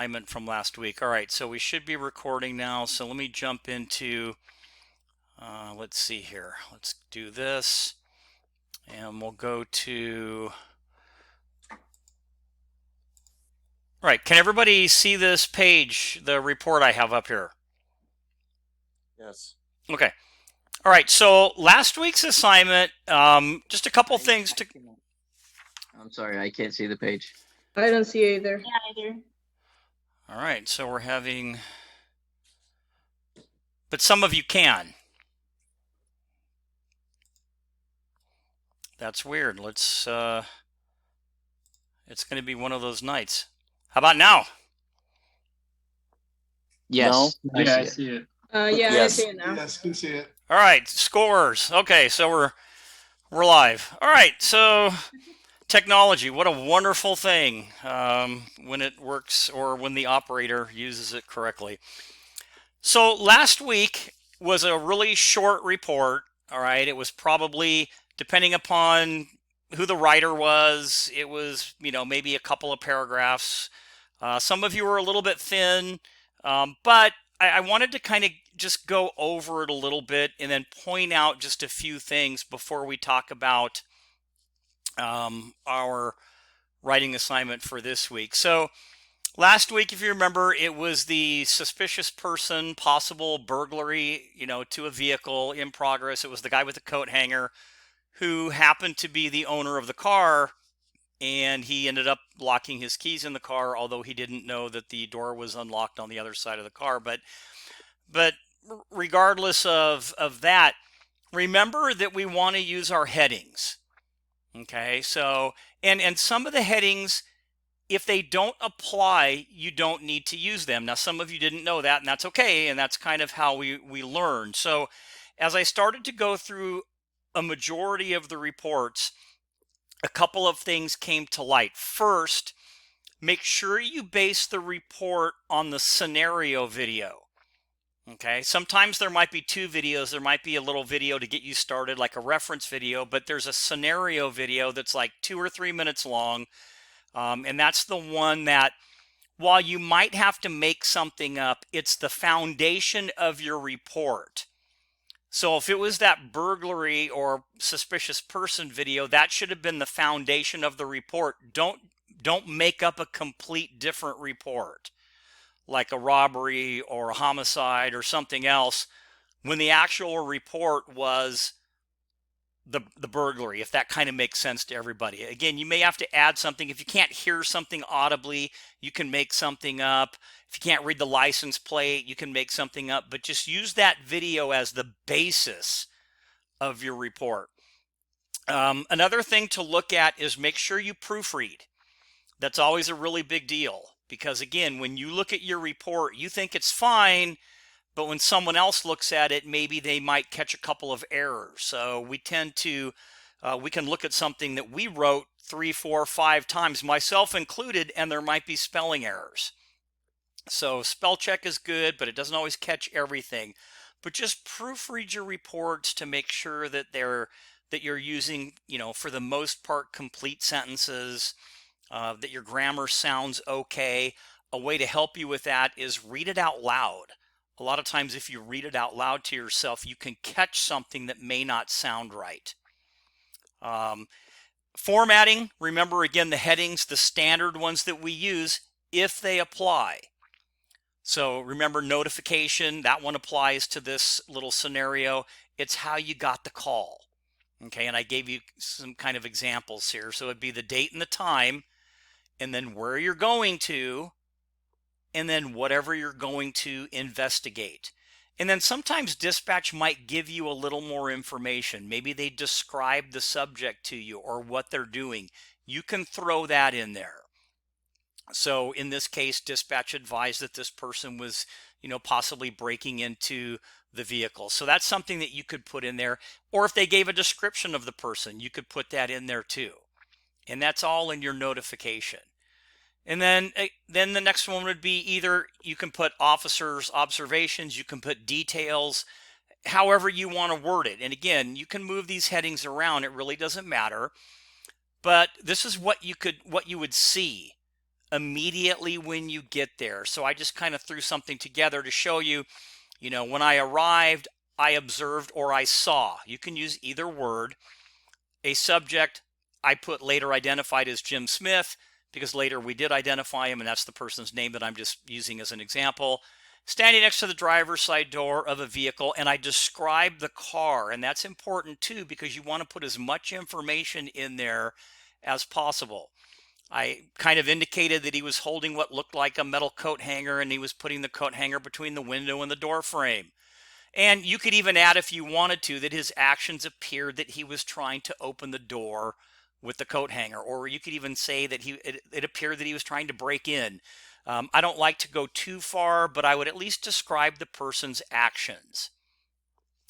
assignment from last week. All right, so we should be recording now. So let me jump into, let's see here. Let's do this. And we'll go to, all right, can everybody see this page, the report I have up here? Yes. Okay. All right, so last week's assignment, just a couple things to... I'm sorry, I can't see the page. I don't see either. Yeah, either. All right, so we're having, but some of you can. That's weird. Let's, it's going to be one of those nights. How about now? Yes. No? I I see it. see it. Yeah, I Yes. see it now. Yes, can see it. All right, scores. Okay, so we're live. All right, so technology, what a wonderful thing when it works or when the operator uses it correctly. So last week was a really short report. All right, it was probably, depending upon who the writer was, it was, maybe a couple of paragraphs. Some of you were a little bit thin, but I wanted to kind of just go over it a little bit and then point out just a few things before we talk about our writing assignment for this week. So last week, if you remember, it was the suspicious person, possible burglary, to a vehicle in progress. It was the guy with the coat hanger who happened to be the owner of the car, and he ended up locking his keys in the car, although he didn't know that the door was unlocked on the other side of the car. But regardless of that, remember that we want to use our headings. Okay, so and some of the headings, if they don't apply, you don't need to use them. Now, some of you didn't know that, and that's okay, and that's kind of how we learn. So as I started to go through a majority of the reports, a couple of things came to light. First, make sure you base the report on the scenario video. Okay, sometimes there might be two videos. There might be a little video to get you started, like a reference video, but there's a scenario video that's like 2 or 3 minutes long. And that's the one that, while you might have to make something up, it's the foundation of your report. So if it was that burglary or suspicious person video, that should have been the foundation of the report. Don't make up a complete different report, like a robbery or a homicide or something else, when the actual report was the burglary, if that kind of makes sense to everybody. Again, you may have to add something. If you can't hear something audibly, you can make something up. If you can't read the license plate, you can make something up, but just use that video as the basis of your report. Another thing to look at is make sure you proofread. That's always a really big deal, because again, when you look at your report, you think it's fine, but when someone else looks at it, maybe they might catch a couple of errors. So we tend to, we can look at something that we wrote 3, 4, 5 times, myself included, and there might be spelling errors. So spell check is good, but it doesn't always catch everything. But just proofread your reports to make sure that you're using, for the most part, complete sentences, that your grammar sounds okay. A way to help you with that is read it out loud. A lot of times if you read it out loud to yourself, you can catch something that may not sound right. Formatting, remember again the headings, the standard ones that we use, if they apply. So remember notification, that one applies to this little scenario. It's how you got the call. Okay, and I gave you some kind of examples here. So it'd be the date and the time, and then where you're going to, and then whatever you're going to investigate. And then sometimes dispatch might give you a little more information. Maybe they describe the subject to you or what they're doing. You can throw that in there. So in this case, dispatch advised that this person was, possibly breaking into the vehicle. So that's something that you could put in there. Or if they gave a description of the person, you could put that in there too. And that's all in your notification. And then the next one would be either you can put officers' observations, you can put details, however you want to word it. And again, you can move these headings around. It really doesn't matter. But this is what you would see immediately when you get there. So I just kind of threw something together to show you, when I arrived, I observed or I saw. You can use either word. A subject I put later identified as Jim Smith because later we did identify him, and that's the person's name that I'm just using as an example. Standing next to the driver's side door of a vehicle, and I described the car, and that's important too because you want to put as much information in there as possible. I kind of indicated that he was holding what looked like a metal coat hanger, and he was putting the coat hanger between the window and the door frame. And you could even add, if you wanted to, that his actions appeared that he was trying to open the door with the coat hanger. Or you could even say that it appeared that he was trying to break in. I don't like to go too far, but I would at least describe the person's actions.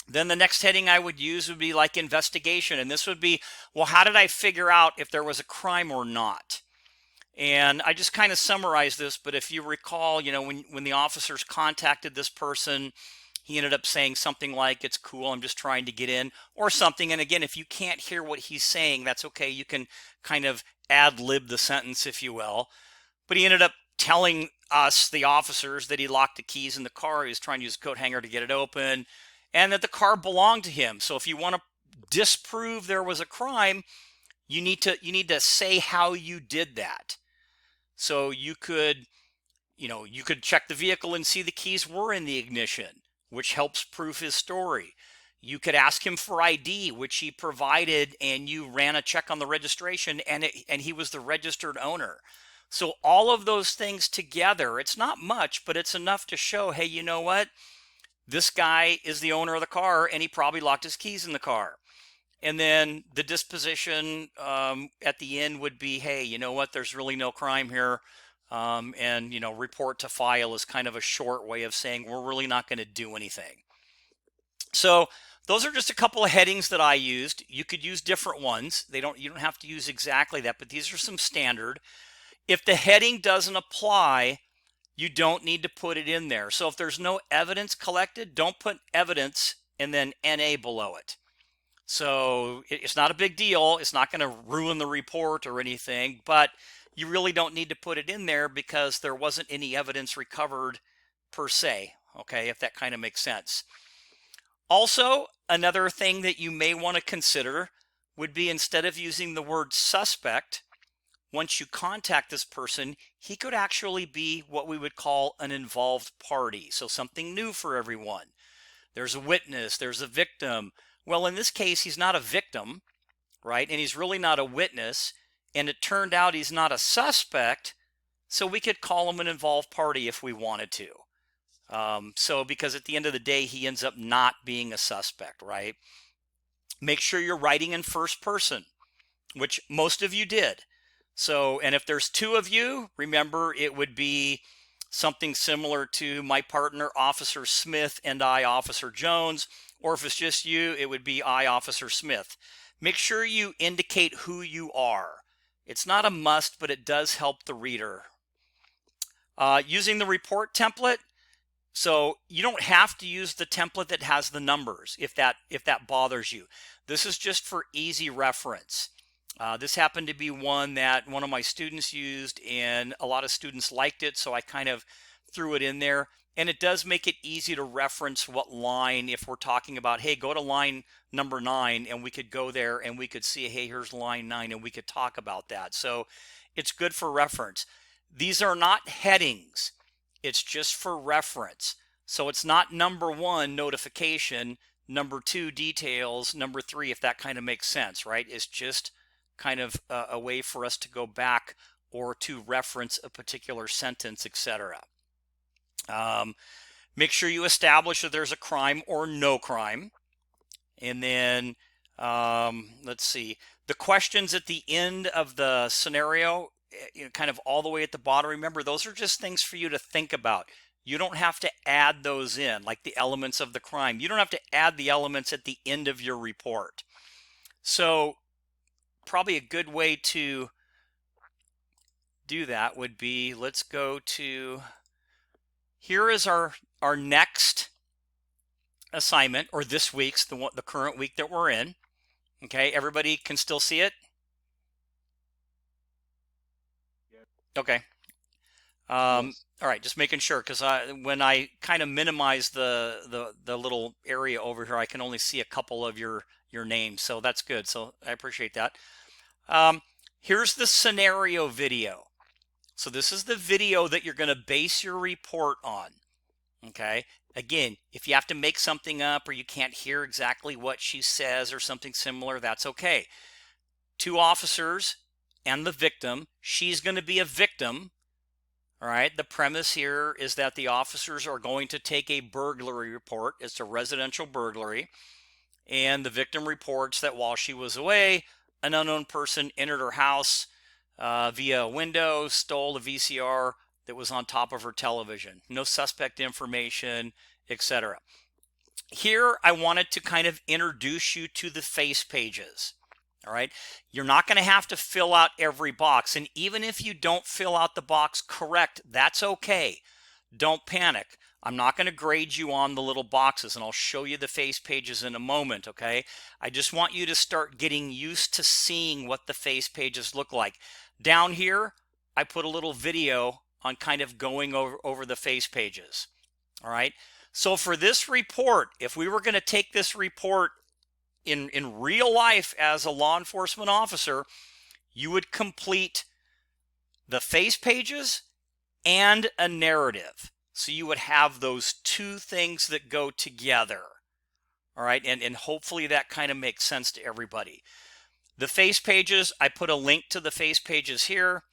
Then the next heading I would use would be like investigation. And this would be, well, how did I figure out if there was a crime or not? And I just kind of summarized this, but if you recall, when the officers contacted this person, he ended up saying something like, "It's cool, I'm just trying to get in," or something. And again, if you can't hear what he's saying, that's okay. You can kind of ad-lib the sentence, if you will. But he ended up telling us, the officers, that he locked the keys in the car. He was trying to use a coat hanger to get it open, and that the car belonged to him. So if you want to disprove there was a crime, you need to say how you did that. So you could check the vehicle and see the keys were in the ignition, which helps prove his story. You could ask him for ID, which he provided, and you ran a check on the registration, and he was the registered owner. So all of those things together, it's not much, but it's enough to show, hey, you know what? This guy is the owner of the car, and he probably locked his keys in the car. And then the disposition at the end would be, hey, you know what? There's really no crime here. And report to file is kind of a short way of saying we're really not going to do anything. So those are just a couple of headings that I used. You could use different ones. You don't have to use exactly that, but these are some standard. If the heading doesn't apply, you don't need to put it in there. So if there's no evidence collected, don't put evidence and then NA below it. So it's not a big deal. It's not going to ruin the report or anything, but you really don't need to put it in there because there wasn't any evidence recovered per se, okay, if that kind of makes sense. Also, another thing that you may want to consider would be, instead of using the word suspect, once you contact this person, he could actually be what we would call an involved party. So something new for everyone. There's a witness, there's a victim. Well, in this case, he's not a victim, right? And he's really not a witness. And it turned out he's not a suspect, so we could call him an involved party if we wanted to. Because at the end of the day, he ends up not being a suspect, right? Make sure you're writing in first person, which most of you did. So, and if there's two of you, remember it would be something similar to my partner, Officer Smith, and I, Officer Jones. Or if it's just you, it would be I, Officer Smith. Make sure you indicate who you are. It's not a must, but it does help the reader. Using the report template. So you don't have to use the template that has the numbers if that bothers you. This is just for easy reference. This happened to be one that one of my students used, and a lot of students liked it, so I kind of threw it in there. And it does make it easy to reference what line, if we're talking about, hey, go to line number 9, and we could go there and we could see, hey, here's line 9, and we could talk about that. So it's good for reference. These are not headings. It's just for reference. So it's not number 1, notification, number 2, details, number 3, if that kind of makes sense, right? It's just kind of a way for us to go back or to reference a particular sentence, etc. Make sure you establish that there's a crime or no crime. And then, let's see, the questions at the end of the scenario, kind of all the way at the bottom, remember, those are just things for you to think about. You don't have to add those in, like the elements of the crime. You don't have to add the elements at the end of your report. So probably a good way to do that would be, let's go to, here is our next assignment, or this week's, the current week that we're in. Okay, everybody can still see it? Okay, Yes. All right, just making sure, because when I kind of minimize the little area over here, I can only see a couple of your names, so that's good. So I appreciate that. Here's the scenario video. So this is the video that you're going to base your report on. Okay. Again, if you have to make something up or you can't hear exactly what she says or something similar, that's okay. 2 officers and the victim. She's going to be a victim. All right. The premise here is that the officers are going to take a burglary report. It's a residential burglary. And the victim reports that while she was away, an unknown person entered her house via a window, stole a VCR that was on top of her television. No suspect information, etc. Here, I wanted to kind of introduce you to the face pages. All right. You're not going to have to fill out every box. And even if you don't fill out the box correct, that's okay. Don't panic. I'm not going to grade you on the little boxes, and I'll show you the face pages in a moment, okay? I just want you to start getting used to seeing what the face pages look like. Down here, I put a little video on kind of going over the face pages, all right? So for this report, if we were going to take this report in real life as a law enforcement officer, you would complete the face pages and a narrative. So you would have those 2 things that go together. All right, and hopefully that kind of makes sense to everybody. The face pages, I put a link to the face pages here,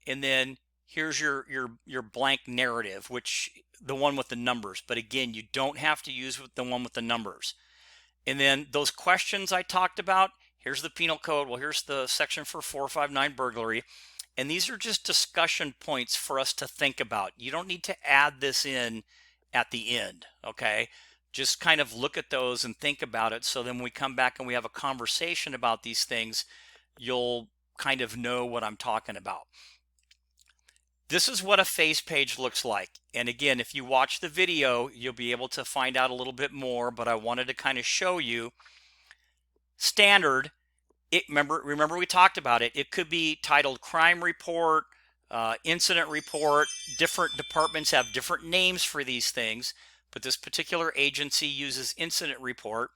and then here's your blank narrative, which the one with the numbers. But again, you don't have to use the one with the numbers. And then those questions I talked about, here's the penal code. Well, here's the section for 459 burglary. And these are just discussion points for us to think about. You don't need to add this in at the end, okay? Just kind of look at those and think about it. So then when we come back and we have a conversation about these things, you'll kind of know what I'm talking about. This is what a face page looks like. And again, if you watch the video, you'll be able to find out a little bit more, but I wanted to kind of show you standard. Remember we talked about it. It could be titled crime report, incident report. Different departments have different names for these things, but this particular agency uses incident report.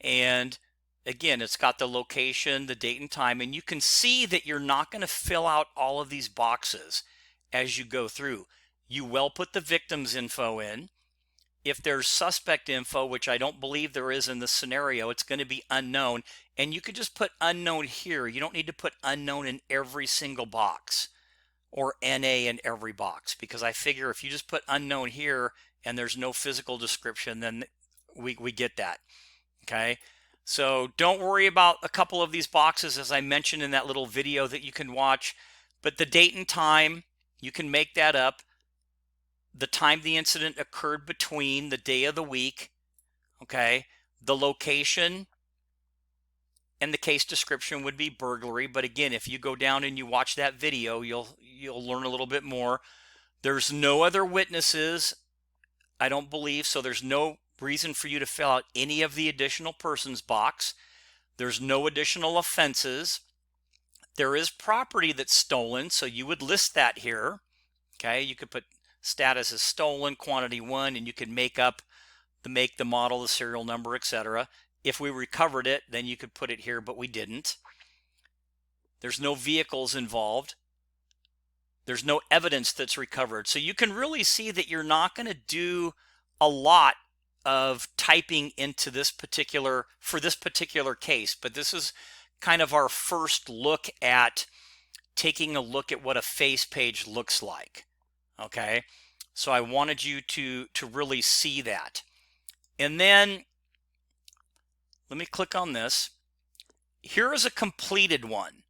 And again, it's got the location, the date and time, and you can see that you're not going to fill out all of these boxes as you go through. You will put the victim's info in. If there's suspect info, which I don't believe there is in this scenario, it's going to be unknown. And you could just put unknown here. You don't need to put unknown in every single box or NA in every box, because I figure if you just put unknown here and there's no physical description, then we get that. Okay. So don't worry about a couple of these boxes, as I mentioned in that little video that you can watch. But the date and time, you can make that up. The time the incident occurred between, the day of the week, okay? The location and the case description would be burglary. But again, if you go down and you watch that video, you'll learn a little bit more. There's no other witnesses, I don't believe, so there's no reason for you to fill out any of the additional persons box. There's no additional offenses. There is property that's stolen, so you would list that here. Okay, you could put status as stolen, quantity 1, and you could make up the make, the model, the serial number, etc. If we recovered it, then you could put it here, but we didn't. There's no vehicles involved. There's no evidence that's recovered. So you can really see that you're not going to do a lot of typing into this particular, for this particular case, but this is kind of our first look at taking a look at what a face page looks like. Okay, so I wanted you to really see that. And then let me click on this. Here is a completed one.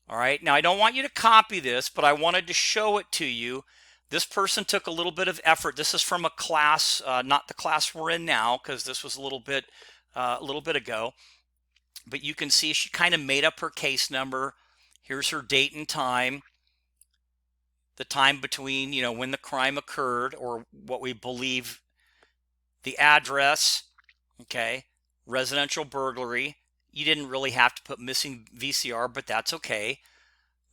All right, now I don't want you to copy this, but I wanted to show it to you. This person took a little bit of effort. This is from a class, not the class we're in now, because this was a little bit ago. But you can see she kind of made up her case number. Here's her date and time. The time between, when the crime occurred, or what we believe, the address, okay, residential burglary. You didn't really have to put missing VCR, but that's okay.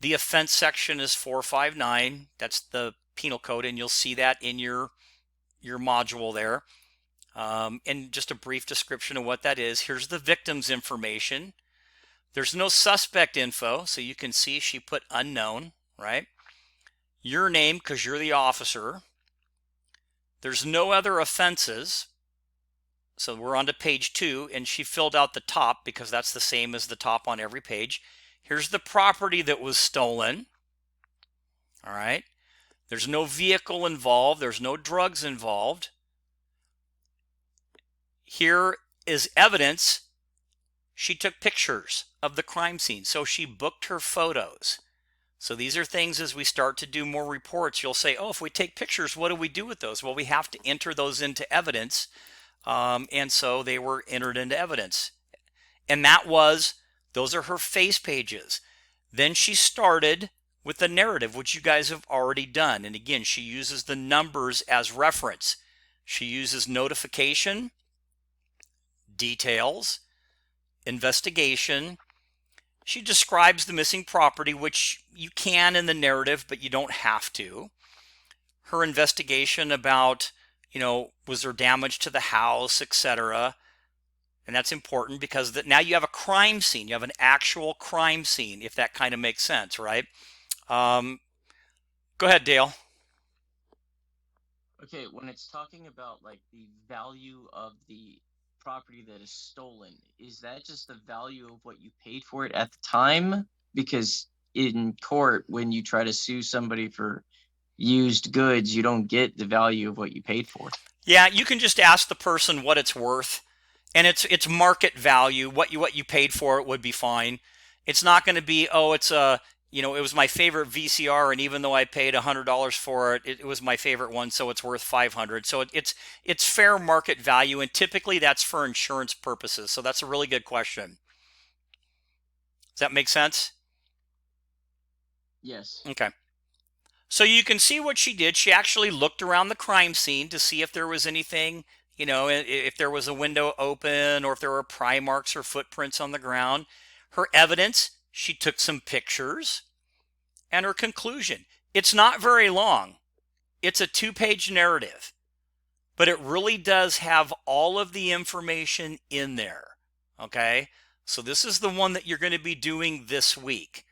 The offense section is 459. That's the penal code, and you'll see that in your module there. And just a brief description of what that is. Here's the victim's information. There's no suspect info, so you can see she put unknown, right? Your name, because you're the officer. There's no other offenses. So we're on to page 2, and she filled out the top because that's the same as the top on every page. Here's the property that was stolen. All right. There's no vehicle involved. There's no drugs involved. Here is evidence. She took pictures of the crime scene, so she booked her photos. So these are things as we start to do more reports, you'll say, oh, if we take pictures, what do we do with those? Well, we have to enter those into evidence. And so they were entered into evidence. And those are her face pages. Then she started with the narrative, which you guys have already done. And again, she uses the numbers as reference. She uses notification, details, investigation. She describes the missing property, which you can in the narrative, but you don't have to. Her investigation about, was there damage to the house, etc. And that's important because now you have a crime scene. You have an actual crime scene, if that kind of makes sense, right? Go ahead, Dale. Okay, when it's talking about like the value of the property that is stolen, is that just the value of what you paid for it at the time? Because in court, when you try to sue somebody for used goods, you don't get the value of what you paid for. Yeah, you can just ask the person what it's worth, and it's market value. What you paid for it would be fine. It's not going to be, oh, it's it was my favorite VCR, and even though I paid $100 for it, it was my favorite one, so it's worth $500. So it's fair market value, and typically that's for insurance purposes. So that's a really good question. Does that make sense? Yes. Okay. So you can see what she did. She actually looked around the crime scene to see if there was anything, if there was a window open or if there were pry marks or footprints on the ground. Her evidence, she took some pictures. And her conclusion, it's not very long. It's a 2-page narrative. But it really does have all of the information in there. Okay? So this is the one that you're going to be doing this week.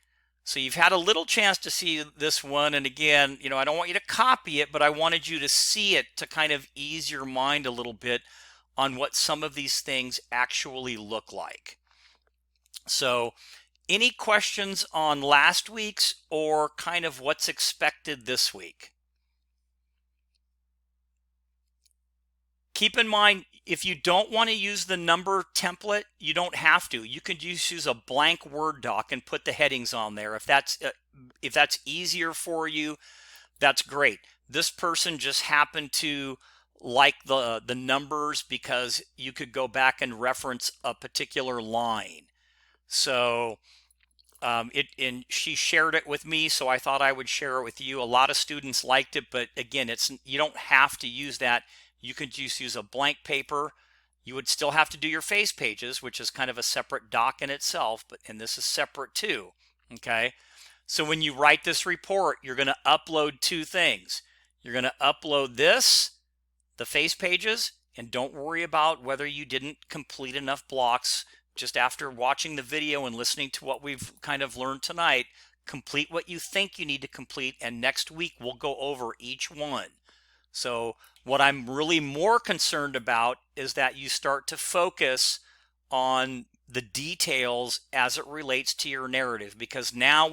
So you've had a little chance to see this one. And again, I don't want you to copy it, but I wanted you to see it to kind of ease your mind a little bit on what some of these things actually look like. So any questions on last week's or kind of what's expected this week? Keep in mind, if you don't want to use the number template, you don't have to. You can just use a blank Word doc and put the headings on there. If that's easier for you, that's great. This person just happened to like the numbers because you could go back and reference a particular line. So and she shared it with me, so I thought I would share it with you. A lot of students liked it, but again, you don't have to use that. You could just use a blank paper. You would still have to do your face pages, which is kind of a separate doc in itself, and this is separate too, okay? So when you write this report, you're going to upload 2 things. You're going to upload this, the face pages, and don't worry about whether you didn't complete enough blocks. Just after watching the video and listening to what we've kind of learned tonight, complete what you think you need to complete, and next week we'll go over each one. So what I'm really more concerned about is that you start to focus on the details as it relates to your narrative, because now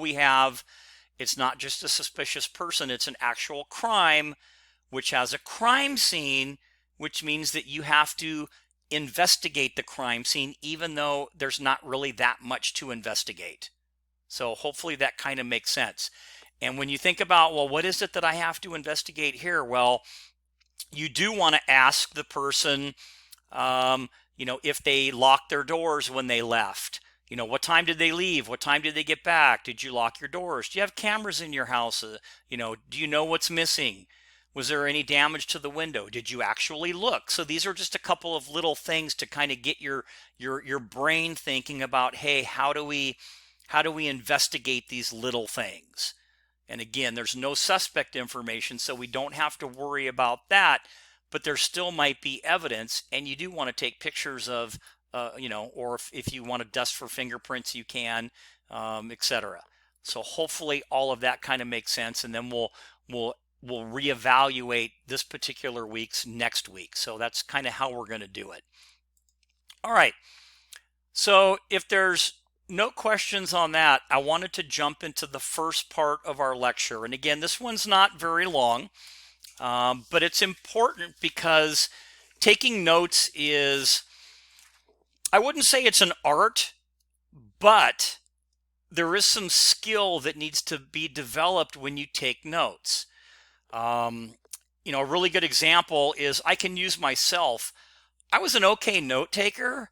it's not just a suspicious person, it's an actual crime, which has a crime scene, which means that you have to investigate the crime scene, even though there's not really that much to investigate. So hopefully that kind of makes sense. And when you think about, well, what is it that I have to investigate here? Well, you do want to ask the person, if they locked their doors when they left. What time did they leave? What time did they get back? Did you lock your doors? Do you have cameras in your house? Do you know what's missing? Was there any damage to the window? Did you actually look? So these are just a couple of little things to kind of get your brain thinking about, hey, how do we How do we investigate these little things? And again, there's no suspect information, so we don't have to worry about that, but there still might be evidence, and you do want to take pictures of, or if you want to dust for fingerprints, you can, etc. So hopefully all of that kind of makes sense, and then we'll reevaluate this particular week's next week. So that's kind of how we're going to do it. All right. So if there's no questions on that, I wanted to jump into the first part of our lecture. And again, this one's not very long, but it's important because taking notes is, I wouldn't say it's an art, but there is some skill that needs to be developed when you take notes. A really good example is I can use myself. I was an okay note taker,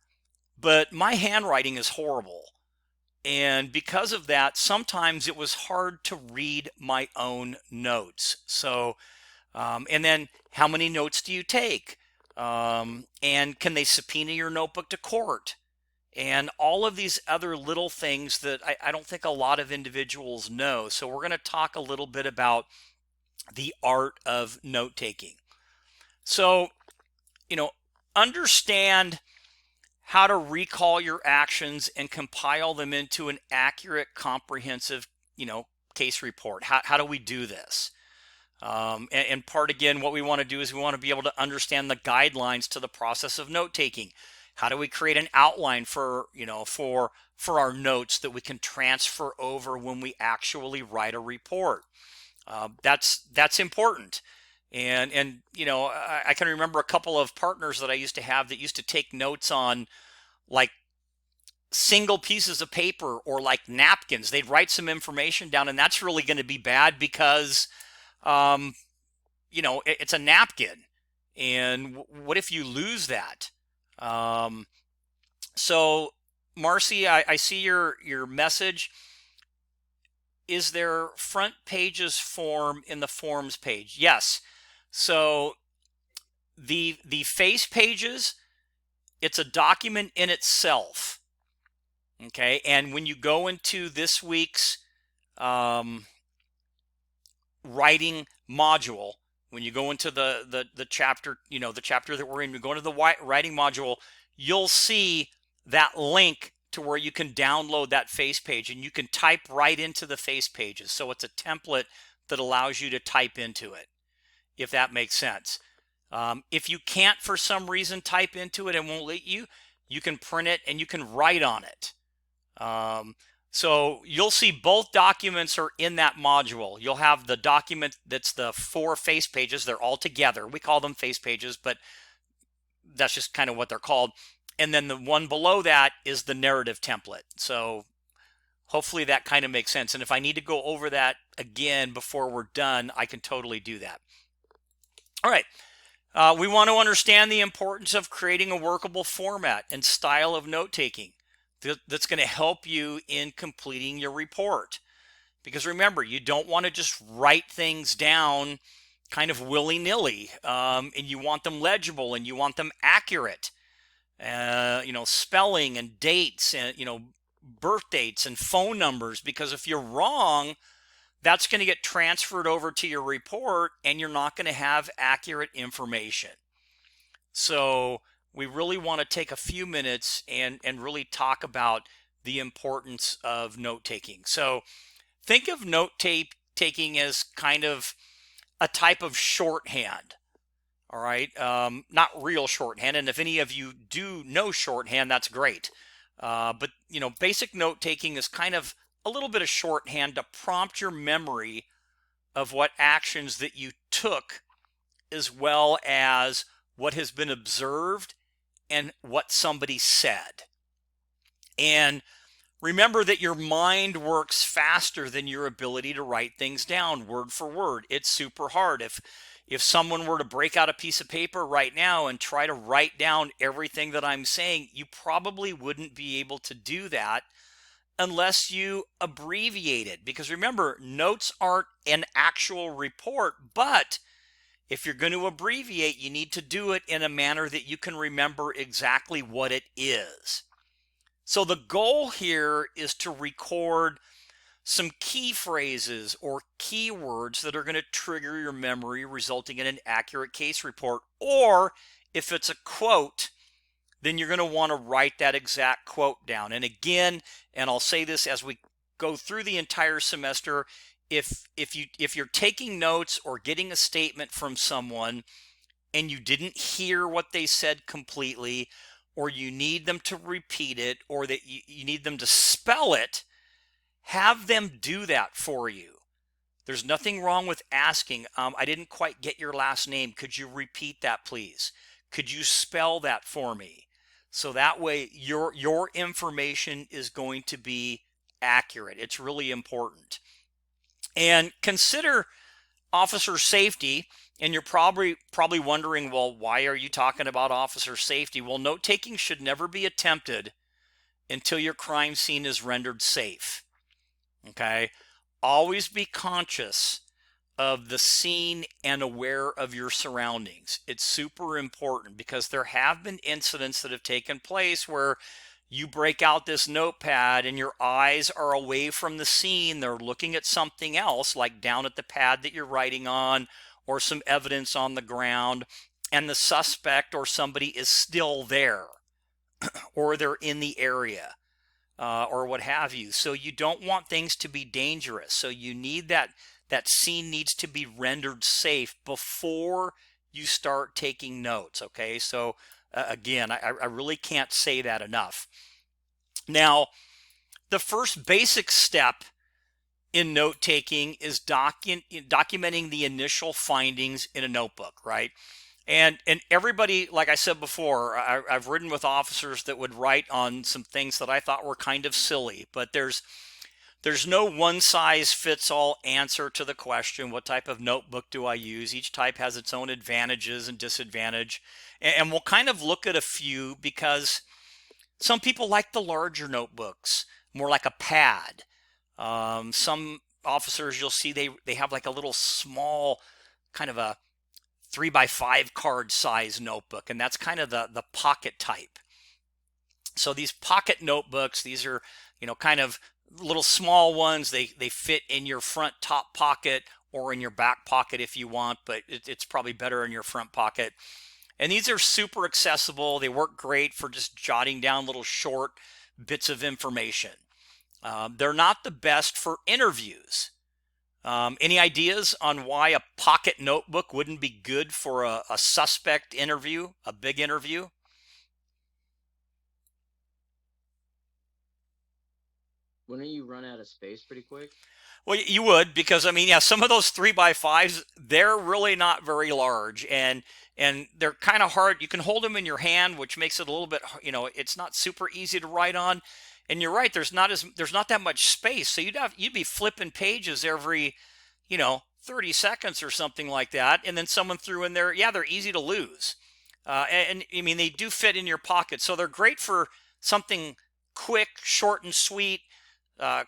but my handwriting is horrible. And because of that, sometimes it was hard to read my own notes. So, and then how many notes do you take? And can they subpoena your notebook to court? And all of these other little things that I don't think a lot of individuals know. So we're going to talk a little bit about the art of note taking. So, understand how to recall your actions and compile them into an accurate, comprehensive, case report. How do we do this? And part, again, what we want to do is we want to be able to understand the guidelines to the process of note taking. How do we create an outline for our notes that we can transfer over when we actually write a report? That's important. And I can remember a couple of partners that I used to have that used to take notes on like single pieces of paper or like napkins. They'd write some information down, and that's really going to be bad because, it's a napkin. And what if you lose that? So Marcy, I see your message. Is there front pages form in the forms page? Yes. So the face pages, it's a document in itself. Okay. And when you go into this week's writing module, when you go into the chapter, the chapter that we're in, you go into the writing module, you'll see that link to where you can download that face page, and you can type right into the face pages. So it's a template that allows you to type into it, if that makes sense. If you can't for some reason type into it and won't let you, you can print it and you can write on it. So you'll see both documents are in that module. You'll have the document that's the 4 face pages. They're all together. We call them face pages, but that's just kind of what they're called. And then the one below that is the narrative template. So hopefully that kind of makes sense. And if I need to go over that again before we're done, I can totally do that. All right. We want to understand the importance of creating a workable format and style of note-taking that's going to help you in completing your report. Because remember, you don't want to just write things down kind of willy-nilly, and you want them legible and you want them accurate. Spelling and dates and, birth dates and phone numbers, because if you're wrong, that's going to get transferred over to your report and you're not going to have accurate information. So we really want to take a few minutes and really talk about the importance of note-taking. So think of note-taking as kind of a type of shorthand. All right, not real shorthand, and if any of you do know shorthand, that's great. But basic note-taking is kind of a little bit of shorthand to prompt your memory of what actions that you took, as well as what has been observed and what somebody said. And remember that your mind works faster than your ability to write things down word for word. It's super hard. If someone were to break out a piece of paper right now and try to write down everything that I'm saying, you probably wouldn't be able to do that unless you abbreviate it. Because remember, notes aren't an actual report, but if you're going to abbreviate, you need to do it in a manner that you can remember exactly what it is. So the goal here is to record some key phrases or keywords that are going to trigger your memory, resulting in an accurate case report. Or if it's a quote, then you're going to want to write that exact quote down. And again, and I'll say this as we go through the entire semester, if you're taking notes or getting a statement from someone and you didn't hear what they said completely, or you need them to repeat it, or that you need them to spell it, have them do that for you. There's nothing wrong with asking, I didn't quite get your last name. Could you repeat that, please? Could you spell that for me? So that way your information is going to be accurate. It's really important. And consider officer safety. And you're probably wondering, well, why are you talking about officer safety? Well, note taking should never be attempted until your crime scene is rendered safe. Okay? Always be conscious of the scene and aware of your surroundings. It's super important because there have been incidents that have taken place where you break out this notepad and your eyes are away from the scene. They're looking at something else, like down at the pad that you're writing on, or some evidence on the ground, and the suspect or somebody is still there, or they're in the area, or what have you. So you don't want things to be dangerous. So you need that scene needs to be rendered safe before you start taking notes. Okay, so again, I really can't say that enough. Now, the first basic step in note taking is documenting the initial findings in a notebook, right? And everybody, like I said before, I've ridden with officers that would write on some things that I thought were kind of silly, but there's no one size fits all answer to the question, what type of notebook do I use? Each type has its own advantages and disadvantage. And we'll kind of look at a few because some people like the larger notebooks, more like a pad. Some officers, you'll see they have like a little small kind of a 3x5 card size notebook, and that's kind of the pocket type. So these pocket notebooks, these are, kind of little small ones. They fit in your front top pocket or in your back pocket if you want, but it's probably better in your front pocket. And these are super accessible. They work great for just jotting down little short bits of information. They're not the best for interviews. Any ideas on why a pocket notebook wouldn't be good for a suspect interview, a big interview? Wouldn't you run out of space pretty quick? Well, you would, because some of those 3x5s, they're really not very large, and they're kind of hard. You can hold them in your hand, which makes it a little bit, it's not super easy to write on. And you're right, there's not that much space, so you'd be flipping pages every, 30 seconds or something like that, and then someone threw in there, yeah, they're easy to lose. And they do fit in your pocket, so they're great for something quick, short and sweet.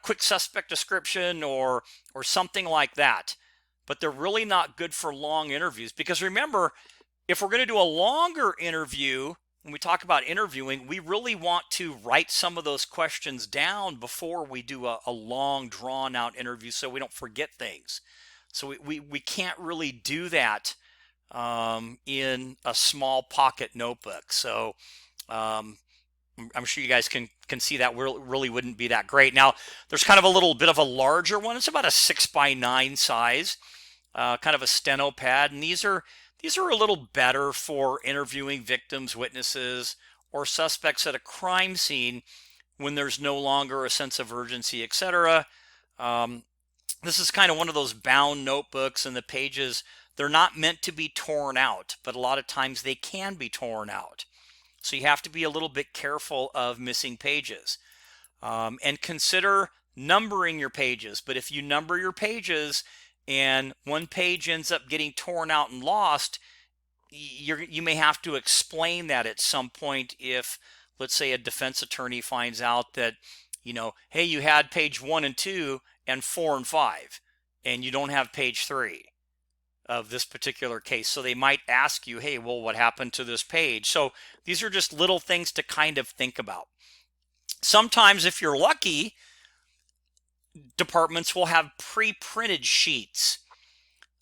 Quick suspect description or something like that. But they're really not good for long interviews, because remember, if we're going to do a longer interview, when we talk about interviewing, we really want to write some of those questions down before we do a long drawn out interview so we don't forget things. So we can't really do that in a small pocket notebook. So I'm sure you guys can see that really wouldn't be that great. Now, there's kind of a little bit of a larger one. It's about a 6x9 size, kind of a steno pad, and these are a little better for interviewing victims, witnesses, or suspects at a crime scene when there's no longer a sense of urgency, etc. This is kind of one of those bound notebooks, and the pages, they're not meant to be torn out, but a lot of times they can be torn out. So you have to be a little bit careful of missing pages, and consider numbering your pages. But if you number your pages and one page ends up getting torn out and lost, you may have to explain that at some point. If, let's say, a defense attorney finds out that, hey, you had page 1 and 2 and 4 and 5, and you don't have page 3 of this particular case. So they might ask you, hey, well, what happened to this page? So these are just little things to kind of think about. Sometimes, if you're lucky, departments will have pre-printed sheets.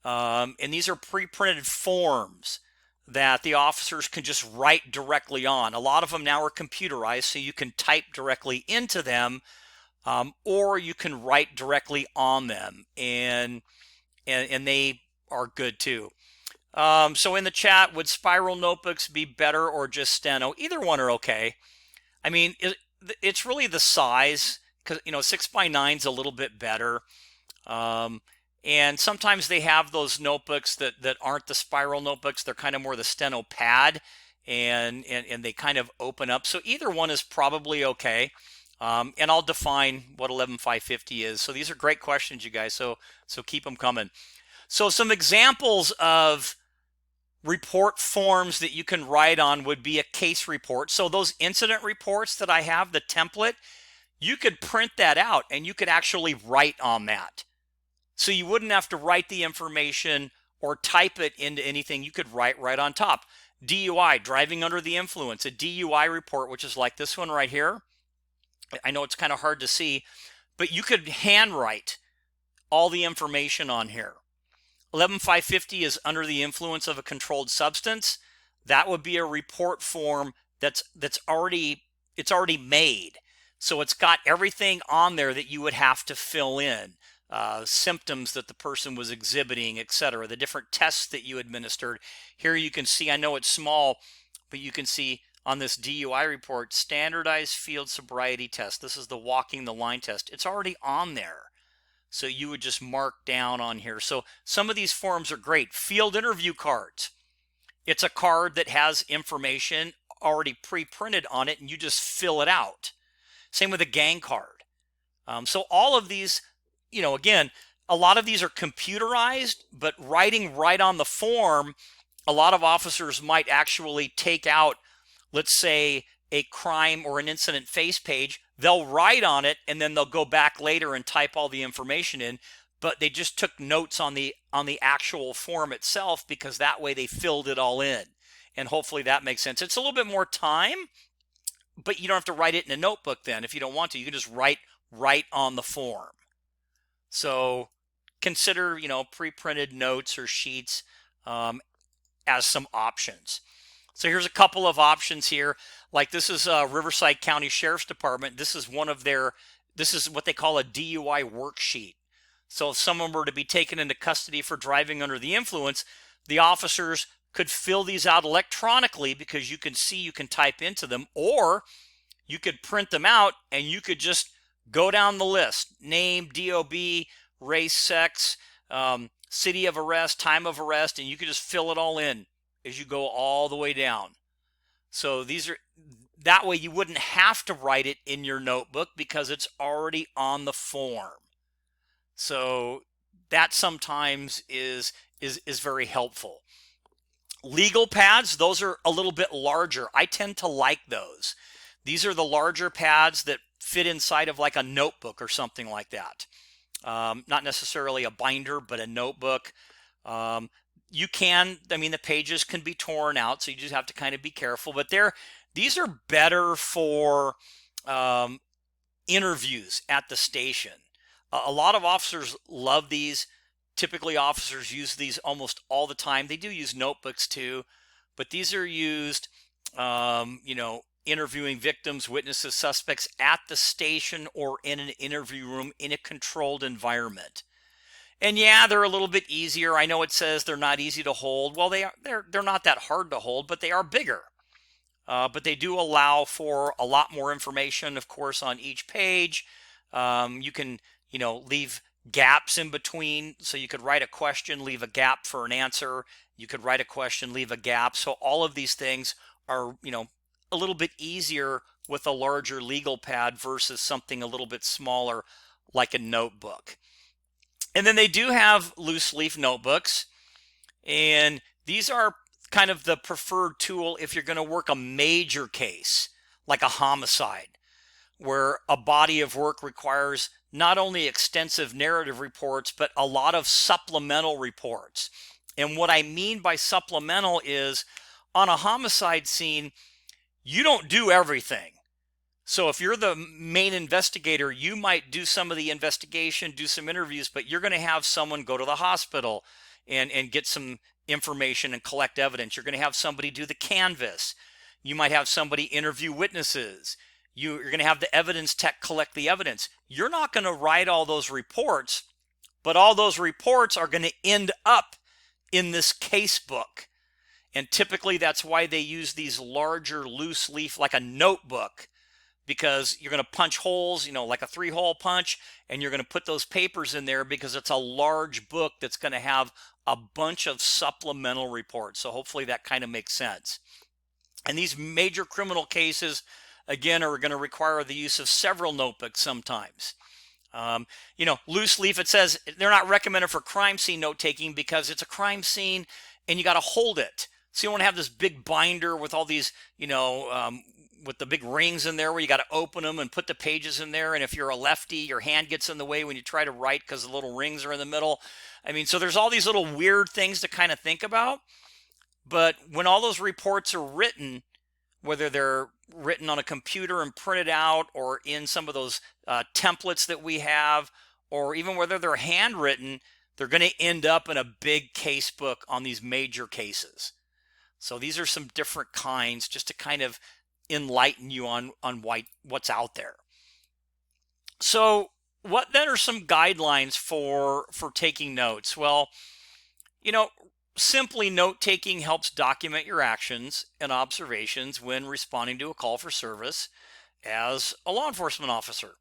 And these are pre-printed forms that the officers can just write directly on. A lot of them now are computerized, so you can type directly into them, or you can write directly on them, and they are good too. So in the chat, would spiral notebooks be better or just steno? Either one are okay. I mean, it's really the size, because 6x9 is a little bit better. And sometimes they have those notebooks that aren't the spiral notebooks. They're kind of more the steno pad, and they kind of open up. So either one is probably okay. And I'll define what 11550 is. So these are great questions, you guys. So keep them coming. So some examples of report forms that you can write on would be a case report. So those incident reports that I have, the template, you could print that out and you could actually write on that. So you wouldn't have to write the information or type it into anything. You could write right on top. DUI, driving under the influence, a DUI report, which is like this one right here. I know it's kind of hard to see, but you could handwrite all the information on here. 11550 is under the influence of a controlled substance. That would be a report form that's already made. So it's got everything on there that you would have to fill in. Symptoms that the person was exhibiting, etc., the different tests that you administered. Here you can see, I know it's small, but you can see on this DUI report, standardized field sobriety test. This is the walking the line test. It's already on there. So you would just mark down on here. So some of these forms are great. Field interview cards. It's a card that has information already pre-printed on it, and you just fill it out. Same with a gang card. So all of these, again, a lot of these are computerized, but writing right on the form, a lot of officers might actually take out, let's say, a crime or an incident face page. They'll write on it and then they'll go back later and type all the information in, but they just took notes on the actual form itself, because that way they filled it all in. And hopefully that makes sense. It's a little bit more time, but you don't have to write it in a notebook then. If you don't want to, you can just write right on the form. So consider, pre-printed notes or sheets as some options. So here's a couple of options here. Like this is Riverside County Sheriff's Department. This is this is what they call a DUI worksheet. So if someone were to be taken into custody for driving under the influence, the officers could fill these out electronically, because you can see, you can type into them, or you could print them out and you could just go down the list: name, DOB, race, sex, city of arrest, time of arrest, and you could just fill it all in as you go all the way down. So that way you wouldn't have to write it in your notebook because it's already on the form. So that sometimes is very helpful. Legal pads, those are a little bit larger. I tend to like those. These are the larger pads that fit inside of like a notebook or something like that. Not necessarily a binder, but a notebook. You can, the pages can be torn out, so you just have to kind of be careful. But these are better for interviews at the station. A lot of officers love these. Typically, officers use these almost all the time. They do use notebooks too, but these are used, interviewing victims, witnesses, suspects at the station or in an interview room in a controlled environment. And yeah, they're a little bit easier. I know it says they're not easy to hold. Well, they're not that hard to hold, but they are bigger. But they do allow for a lot more information, of course, on each page. You can, leave gaps in between. So you could write a question, leave a gap for an answer. You could write a question, leave a gap. So all of these things are, a little bit easier with a larger legal pad versus something a little bit smaller like a notebook. And then they do have loose leaf notebooks, and these are kind of the preferred tool if you're going to work a major case like a homicide, where a body of work requires not only extensive narrative reports, but a lot of supplemental reports. And what I mean by supplemental is, on a homicide scene, you don't do everything. So if you're the main investigator, you might do some of the investigation, do some interviews, but you're going to have someone go to the hospital and get some information and collect evidence. You're going to have somebody do the canvass. You might have somebody interview witnesses. You're going to have the evidence tech collect the evidence. You're not going to write all those reports, but all those reports are going to end up in this case book. And typically that's why they use these larger loose leaf, like a notebook, because you're going to punch holes, like a 3-hole punch, and you're going to put those papers in there because it's a large book that's going to have a bunch of supplemental reports. So hopefully that kind of makes sense. And these major criminal cases, again, are going to require the use of several notebooks sometimes. Loose leaf, it says they're not recommended for crime scene note taking because it's a crime scene and you got to hold it. So you don't want to have this big binder with all these, with the big rings in there where you got to open them and put the pages in there. And if you're a lefty, your hand gets in the way when you try to write because the little rings are in the middle. So there's all these little weird things to kind of think about. But when all those reports are written, whether they're written on a computer and printed out or in some of those templates that we have, or even whether they're handwritten, they're going to end up in a big case book on these major cases. So these are some different kinds just to kind of enlighten you on what's out there. So what then are some guidelines for taking notes? Well, simply note-taking helps document your actions and observations when responding to a call for service as a law enforcement officer.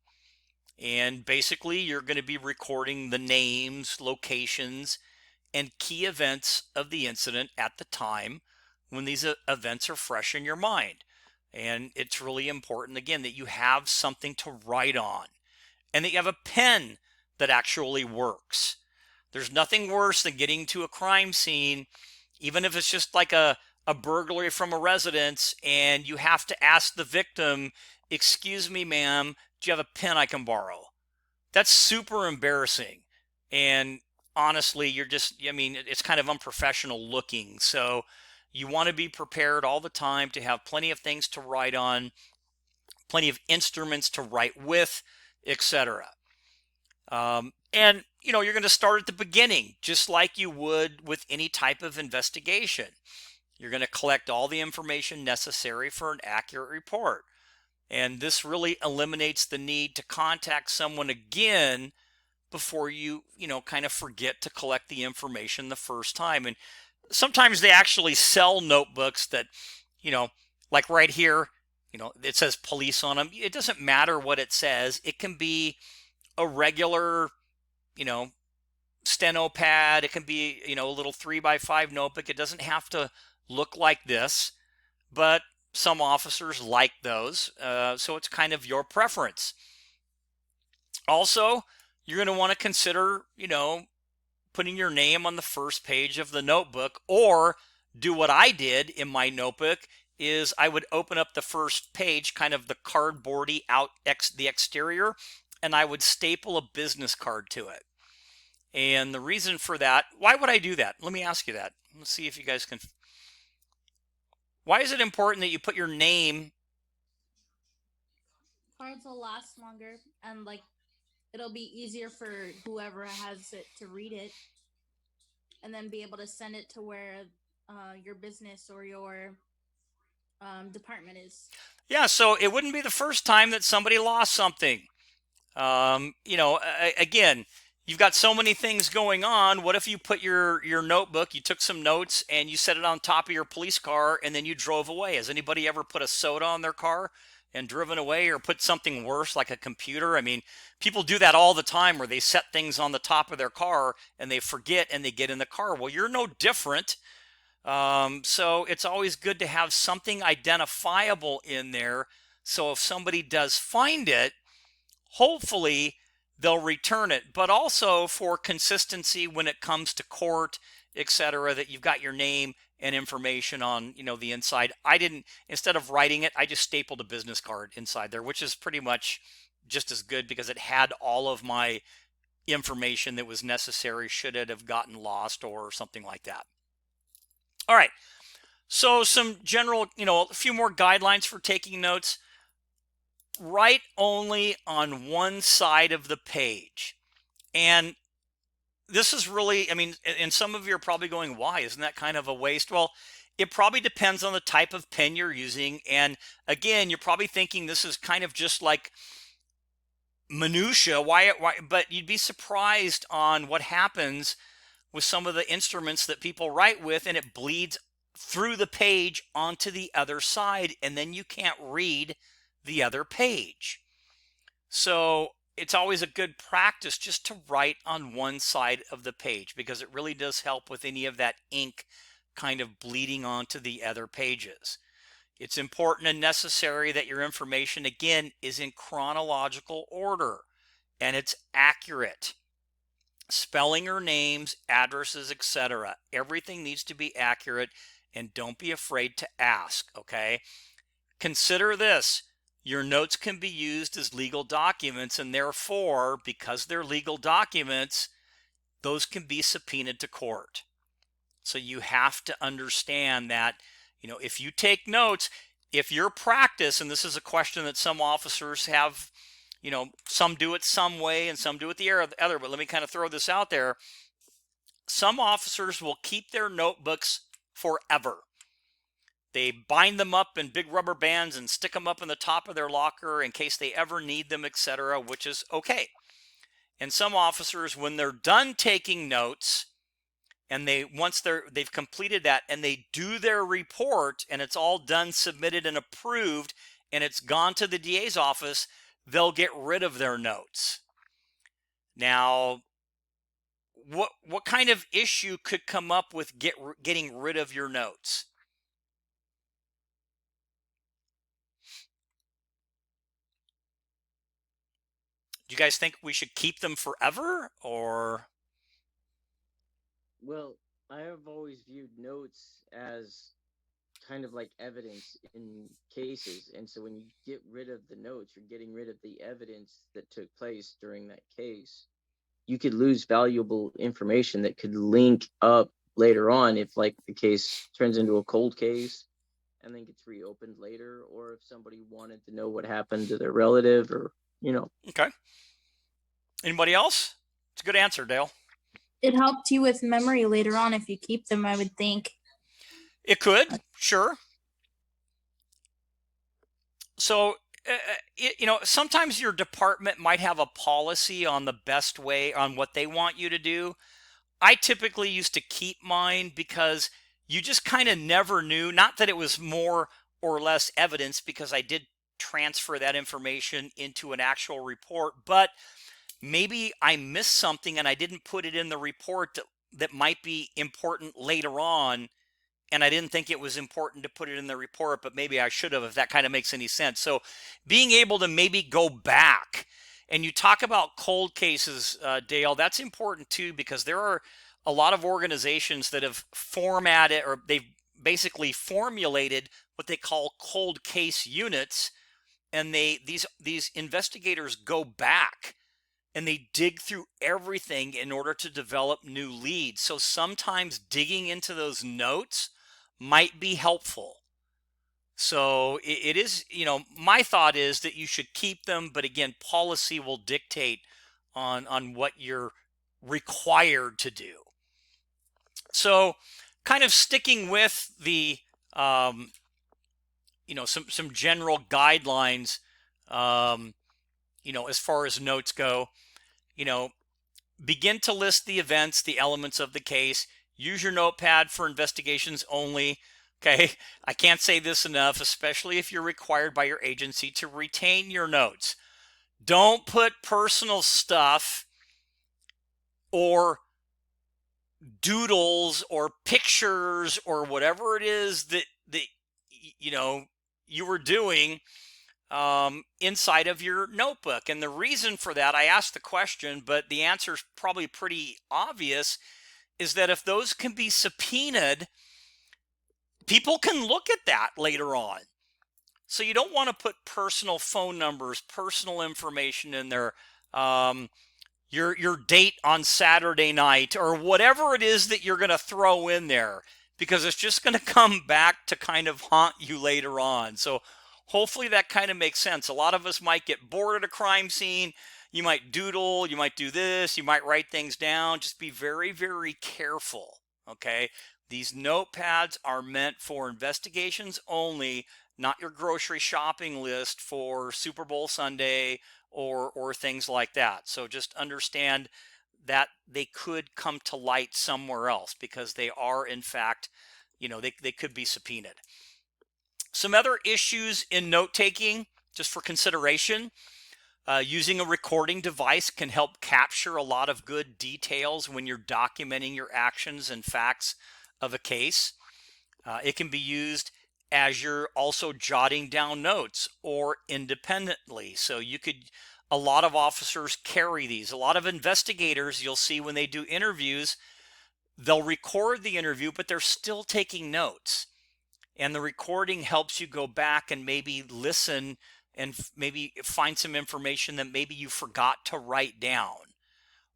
And basically, you're going to be recording the names, locations, and key events of the incident at the time when these events are fresh in your mind. And it's really important, again, that you have something to write on and that you have a pen that actually works. There's nothing worse than getting to a crime scene, even if it's just like a burglary from a residence, and you have to ask the victim, "Excuse me, ma'am, do you have a pen I can borrow?" That's super embarrassing. And honestly, it's kind of unprofessional looking. So you want to be prepared all the time to have plenty of things to write on, plenty of instruments to write with, etc. And you're going to start at the beginning, just like you would with any type of investigation. You're going to collect all the information necessary for an accurate report. And this really eliminates the need to contact someone again before you, kind of forget to collect the information the first time. And sometimes they actually sell notebooks that, like right here, it says police on them. It doesn't matter what it says. It can be a regular, steno pad. It can be, a little 3x5 notebook. It doesn't have to look like this, but some officers like those. So it's kind of your preference. Also, you're going to want to consider, putting your name on the first page of the notebook, or do what I did in my notebook is I would open up the first page, kind of the cardboardy the exterior, and I would staple a business card to it. And the reason for that, why would I do that? Let me ask you that. Let's see if you guys can. Why is it important that you put your name? Cards will last longer, and it'll be easier for whoever has it to read it, and then be able to send it to where your business or your department is. Yeah, so it wouldn't be the first time that somebody lost something. Again, you've got so many things going on. What if you put your notebook, you took some notes, and you set it on top of your police car, and then you drove away? Has anybody ever put a soda on their car and driven away, or put something worse like a computer? People do that all the time where they set things on the top of their car and they forget and they get in the car. Well, you're no different. So it's always good to have something identifiable in there. So if somebody does find it, hopefully they'll return it, but also for consistency when it comes to court, etc., that you've got your name and information on, the inside. Instead of writing it, I just stapled a business card inside there, which is pretty much just as good because it had all of my information that was necessary should it have gotten lost or something like that. All right. So some general, a few more guidelines for taking notes. write only on one side of the page. And this is really, I mean, and some of you are probably going, why? Isn't that kind of a waste? Well, it probably depends on the type of pen you're using. And again, you're probably thinking this is kind of just like minutia. Why? But you'd be surprised on what happens with some of the instruments that people write with, and it bleeds through the page onto the other side, and then you can't read the other page. So it's always a good practice just to write on one side of the page, because it really does help with any of that ink kind of bleeding onto the other pages. It's important and necessary that your information, again, is in chronological order and it's accurate. Spelling or names, addresses, etc. Everything needs to be accurate, and don't be afraid to ask, okay? Consider this. Your notes can be used as legal documents, and therefore, because they're legal documents, those can be subpoenaed to court. So you have to understand that, if you take notes, if your practice, and this is a question that some officers have, some do it some way and some do it the other, but let me kind of throw this out there. Some officers will keep their notebooks forever. They bind them up in big rubber bands and stick them up in the top of their locker in case they ever need them, etc., which is okay. And some officers, when they're done taking notes, and once they've completed that and they do their report and it's all done, submitted, and approved, and it's gone to the DA's office, they'll get rid of their notes. Now, what kind of issue could come up with getting rid of your notes? Do you guys think we should keep them forever, or? Well, I have always viewed notes as kind of like evidence in cases. And so when you get rid of the notes, you're getting rid of the evidence that took place during that case. You could lose valuable information that could link up later on if, like, the case turns into a cold case and then gets reopened later, or if somebody wanted to know what happened to their relative, or, Okay. Anybody else? It's a good answer, Dale. It helped you with memory later on if you keep them, I would think. It could, sure. So, sometimes your department might have a policy on the best way on what they want you to do. I typically used to keep mine because you just kind of never knew, not that it was more or less evidence, because I did transfer that information into an actual report, but maybe I missed something and I didn't put it in the report that might be important later on, and I didn't think it was important to put it in the report, but maybe I should have, if that kind of makes any sense. So being able to maybe go back, and you talk about cold cases, Dale, that's important too, because there are a lot of organizations that have formatted, or they've basically formulated what they call cold case units, and these investigators go back and they dig through everything in order to develop new leads. So sometimes digging into those notes might be helpful. So it is, my thought is that you should keep them, but again, policy will dictate on what you're required to do. So kind of sticking with the, some general guidelines, as far as notes go, begin to list the events, the elements of the case. Use your notepad for investigations only. Okay, I can't say this enough, especially if you're required by your agency to retain your notes. Don't put personal stuff or doodles or pictures or whatever it is that you were doing inside of your notebook. And the reason for that, I asked the question, but the answer is probably pretty obvious, is that if those can be subpoenaed, people can look at that later on. So you don't want to put personal phone numbers, personal information in there, your date on Saturday night, or whatever it is that you're going to throw in there, because it's just going to come back to kind of haunt you later on. So hopefully that kind of makes sense. A lot of us might get bored at a crime scene. You might doodle, you might do this, you might write things down. Just be very, very careful, okay? These notepads are meant for investigations only, not your grocery shopping list for Super Bowl Sunday or things like that. So just understand that they could come to light somewhere else because they are, in fact, they could be subpoenaed. Some other issues in note taking, just for consideration. Using a recording device can help capture a lot of good details when you're documenting your actions and facts of a case. It can be used as you're also jotting down notes or independently. So a lot of officers carry these. A lot of investigators, you'll see when they do interviews, they'll record the interview, but they're still taking notes. And the recording helps you go back and maybe listen and maybe find some information that maybe you forgot to write down,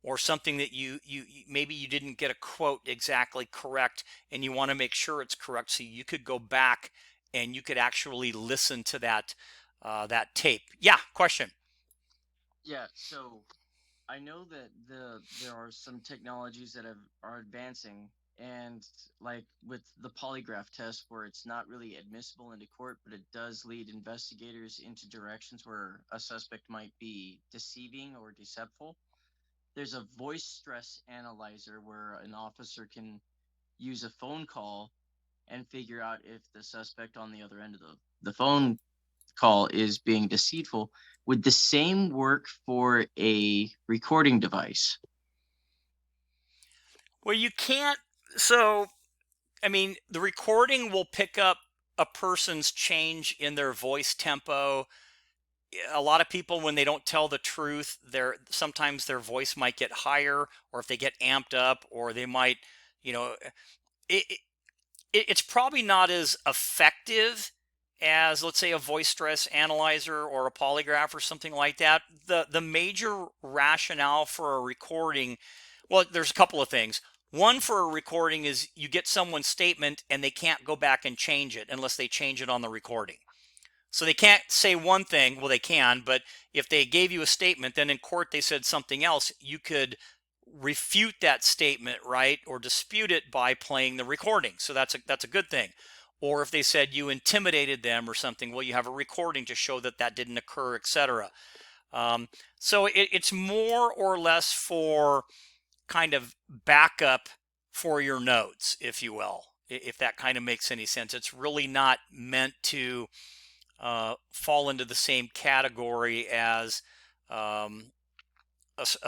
or something that you maybe you didn't get a quote exactly correct and you want to make sure it's correct. So you could go back and you could actually listen to that tape. Yeah, question. Yeah, so I know that there are some technologies that are advancing, and like with the polygraph test, where it's not really admissible into court, but it does lead investigators into directions where a suspect might be deceiving or deceptive. There's a voice stress analyzer where an officer can use a phone call and figure out if the suspect on the other end of the phone call is being deceitful. Would the same work for a recording device? Well, you can't. So, I mean, the recording will pick up a person's change in their voice tempo. A lot of people, when they don't tell the truth, sometimes their voice might get higher, or if they get amped up, or they might, you know, it, it's probably not as effective as, let's say, a voice stress analyzer or a polygraph or something like that. The major rationale for a recording, well, there's a couple of things. One, for a recording is you get someone's statement and they can't go back and change it unless they change it on the recording. So they can't say one thing. Well, they can, but if they gave you a statement, then in court they said something else, you could refute that statement, right, or dispute it by playing the recording. So that's a good thing. Or if they said you intimidated them or something, well, you have a recording to show that that didn't occur, etc. So it's more or less for kind of backup for your notes, if you will, if that kind of makes any sense. It's really not meant to fall into the same category as a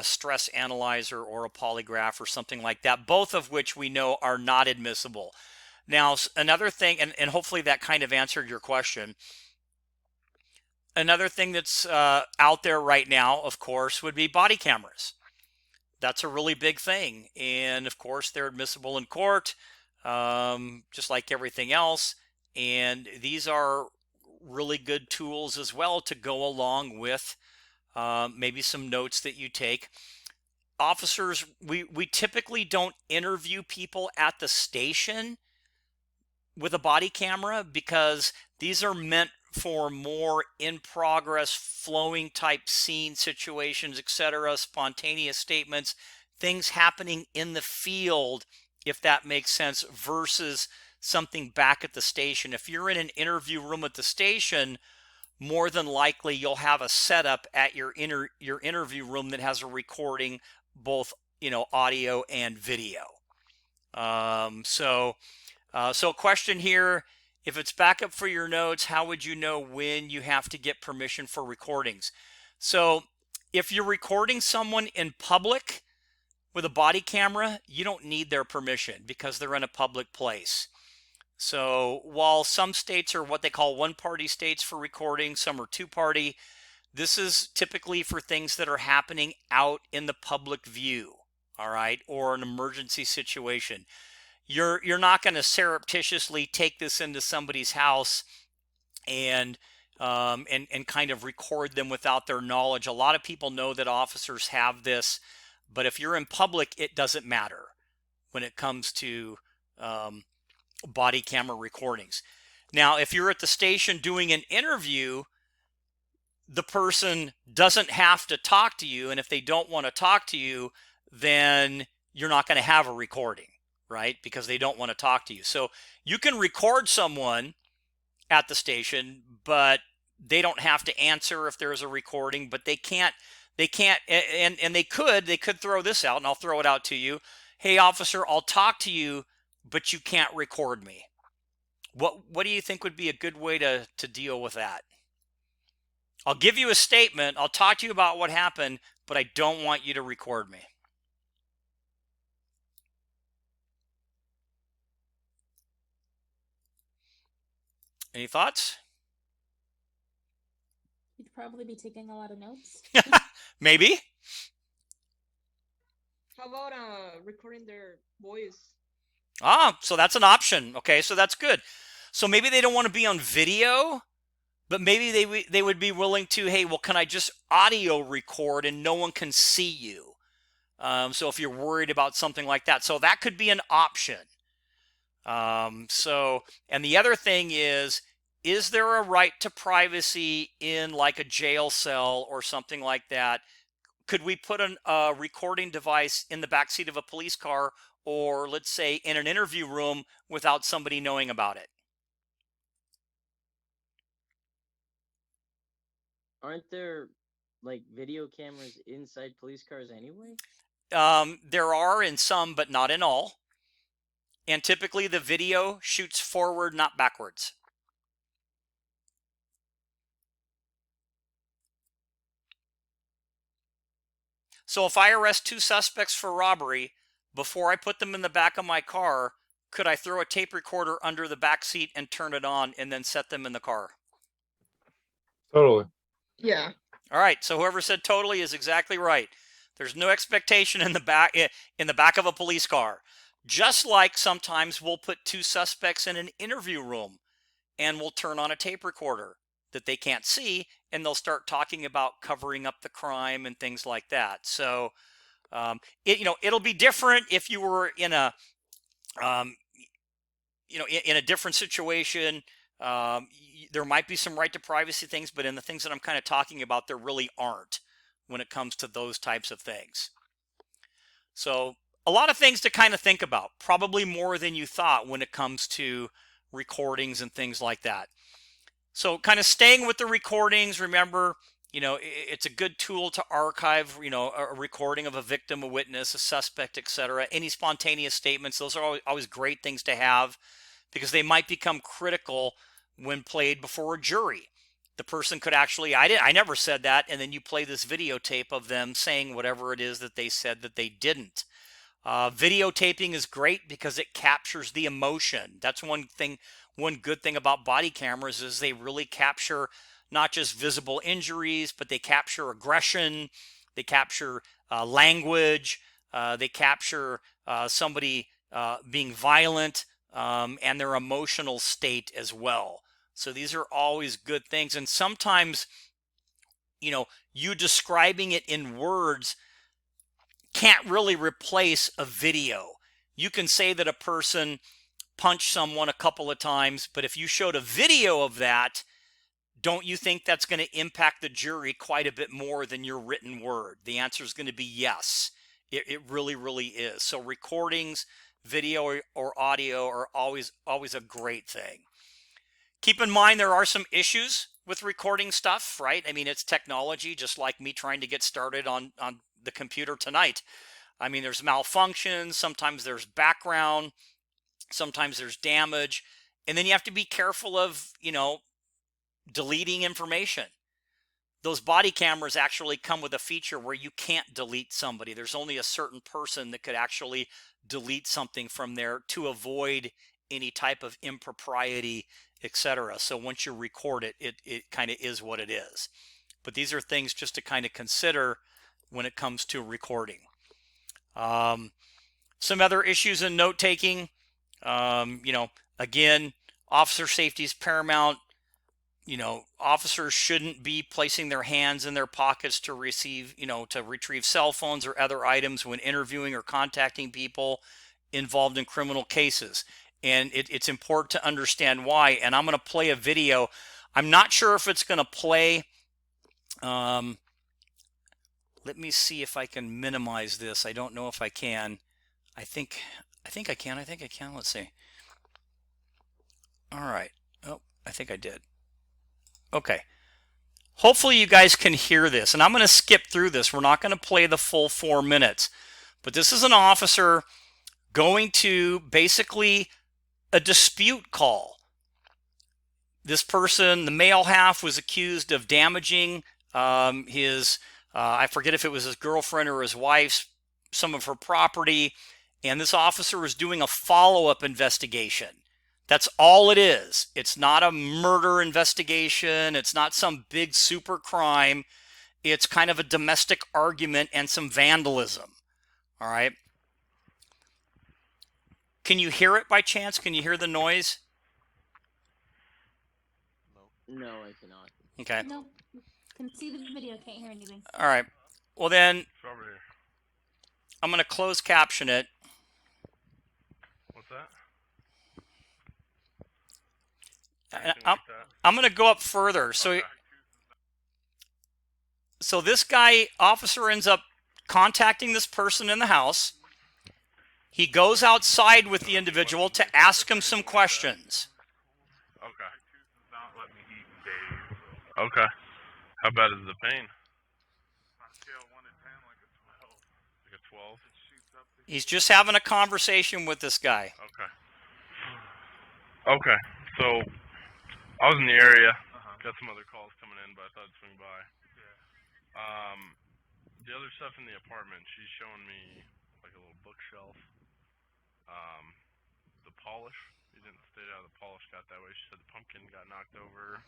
stress analyzer or a polygraph or something like that, both of which we know are not admissible. Now, another thing, and hopefully that kind of answered your question. Another thing that's out there right now, of course, would be body cameras. That's a really big thing. And of course, they're admissible in court, just like everything else. And these are really good tools as well to go along with maybe some notes that you take. Officers, we typically don't interview people at the station with a body camera because these are meant for more in progress, flowing type scene situations, etc., spontaneous statements, things happening in the field, if that makes sense, versus something back at the station. If you're in an interview room at the station, more than likely you'll have a setup at your interview room that has a recording, both audio and video. So a question here: if it's backup for your notes, how would you know when you have to get permission for recordings? So if you're recording someone in public with a body camera, you don't need their permission because they're in a public place. So while some states are what they call one-party states for recording, some are two-party, this is typically for things that are happening out in the public view, all right, or an emergency situation. You're not going to surreptitiously take this into somebody's house and kind of record them without their knowledge. A lot of people know that officers have this, but if you're in public, it doesn't matter when it comes to body camera recordings. Now, if you're at the station doing an interview, the person doesn't have to talk to you. And if they don't want to talk to you, then you're not going to have a recording, right? Because they don't want to talk to you. So you can record someone at the station, but they don't have to answer if there's a recording, but they can't, and they could throw this out, and I'll throw it out to you. Hey, officer, I'll talk to you, but you can't record me. What do you think would be a good way to deal with that? I'll give you a statement. I'll talk to you about what happened, but I don't want you to record me. Any thoughts? You'd probably be taking a lot of notes. Maybe. How about recording their voice? So that's an option. Okay, so that's good. So maybe they don't want to be on video, but maybe they would be willing to, hey, well, can I just audio record and no one can see you? So if you're worried about something like that. So that could be an option. And the other thing is there a right to privacy in like a jail cell or something like that? Could we put a recording device in the backseat of a police car, or let's say in an interview room, without somebody knowing about it? Aren't there like video cameras inside police cars anyway? There are in some, but not in all. And typically the video shoots forward, not backwards. So if I arrest 2 suspects for robbery, before I put them in the back of my car, could I throw a tape recorder under the back seat and turn it on and then set them in the car? Totally. Yeah. All right, so whoever said totally is exactly right. There's no expectation in the back of a police car. Just like sometimes we'll put 2 suspects in an interview room and we'll turn on a tape recorder that they can't see, and they'll start talking about covering up the crime and things like that. So it'll be different if you were in a in a different situation. There might be some right to privacy things, but in the things that I'm kind of talking about, there really aren't when it comes to those types of things. So a lot of things to kind of think about, probably more than you thought when it comes to recordings and things like that. So kind of staying with the recordings, remember, it's a good tool to archive, a recording of a victim, a witness, a suspect, etc. Any spontaneous statements, those are always great things to have, because they might become critical when played before a jury. The person could actually, I never said that, and then you play this videotape of them saying whatever it is that they said that they didn't. Videotaping is great because it captures the emotion. That's one good thing about body cameras is they really capture not just visible injuries, but they capture aggression, they capture language, they capture somebody being violent, and their emotional state as well. So these are always good things. And sometimes, you describing it in words can't really replace a video. You can say that a person punched someone a couple of times, but if you showed a video of that, don't you think that's going to impact the jury quite a bit more than your written word? The answer is going to be yes. It really, really is. So recordings, video or audio are always a great thing. Keep in mind there are some issues with recording stuff, right? I mean, it's technology, just like me trying to get started on the computer tonight. I mean, there's malfunctions, sometimes there's background, sometimes there's damage, and then you have to be careful of, deleting information. Those body cameras actually come with a feature where you can't delete somebody. There's only a certain person that could actually delete something from there to avoid any type of impropriety, etc. So once you record it, it kind of is what it is. But these are things just to kind of consider when it comes to recording. Some other issues in note taking, again, officer safety is paramount. Officers shouldn't be placing their hands in their pockets to retrieve cell phones or other items when interviewing or contacting people involved in criminal cases. and it's important to understand why. And I'm going to play a video. I'm not sure if it's going to play. Let me see if I can minimize this. I don't know if I can. I think I can. Let's see. All right. Oh, I think I did. Okay. Hopefully you guys can hear this, and I'm going to skip through this. We're not going to play the full 4 minutes, but this is an officer going to basically a dispute call. This person, the male half, was accused of damaging his, I forget if it was his girlfriend or his wife's, some of her property, and this officer was doing a follow-up investigation. That's all it is. It's not a murder investigation. It's not some big super crime. It's kind of a domestic argument and some vandalism. All right. Can you hear it by chance? Can you hear the noise? No, I cannot. Okay. No, can see the video, can't hear anything. All right. Well, then It's over here. I'm going to close caption it. What's that? And Anything I'm, like that? I'm going to go up further. So this guy, officer, ends up contacting this person in the house. He goes outside with the individual to ask him some questions. Okay. Okay. How bad is the pain? On a scale of 1 to 10, like a 12. Like a 12? He's just having a conversation with this guy. Okay. Okay. So, I was in the area. Got some other calls coming in, but I thought I'd swing by. Yeah. The other stuff in the apartment, she's showing me like a little bookshelf. The polish. You didn't state how the polish got that way. She said the pumpkin got knocked over.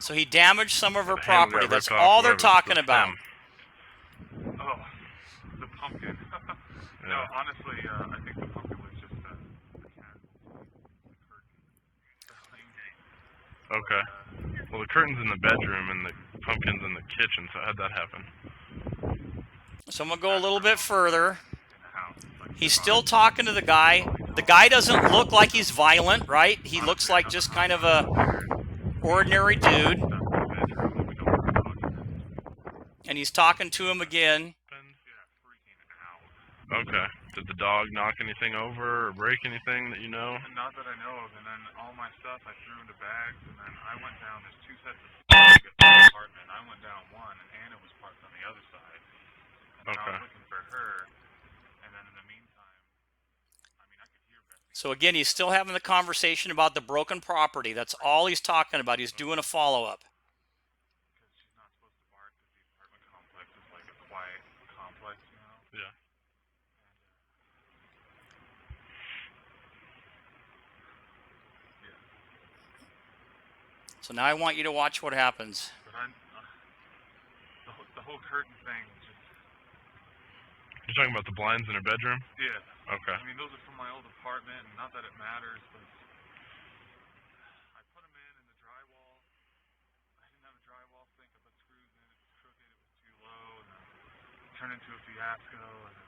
So he damaged some of her The handle property. got That's ripped off, all they're whatever, talking the about. stem. Oh, the pumpkin. No, Yeah. honestly, I think the pumpkin was just the cat, the curtain. Okay. Well, the curtain's in the bedroom and the pumpkin's in the kitchen, so how'd that happen? So I'm going to go a little bit further. In the house. Like, He's still talking to the guy. The guy doesn't look like he's violent, right? He looks like just kind of a ordinary dude. And he's talking to him again. Okay. Did the dog knock anything over or break anything that you know? And not that I know of, and then all my stuff I threw into bags, and then I went down, there's 2 sets of stairs to get to the apartment. I went down one, and Anna was parked on the other side. And I was looking for her, and then in the meantime, I mean, I could hear better. So again, he's still having the conversation about the broken property. That's all he's talking about. He's doing a follow-up. Because she's not supposed to bark, because the apartment complex is like a quiet complex, you know? Yeah. So now I want you to watch what happens. But the whole curtain thing is just, You're talking about the blinds in her bedroom? yeah. Okay. I mean, those are from my old apartment, and not that it matters, but I put them in the drywall. I didn't have a drywall sink. I put screws in. It was crooked. It was too low, and then it turned into a fiasco. And then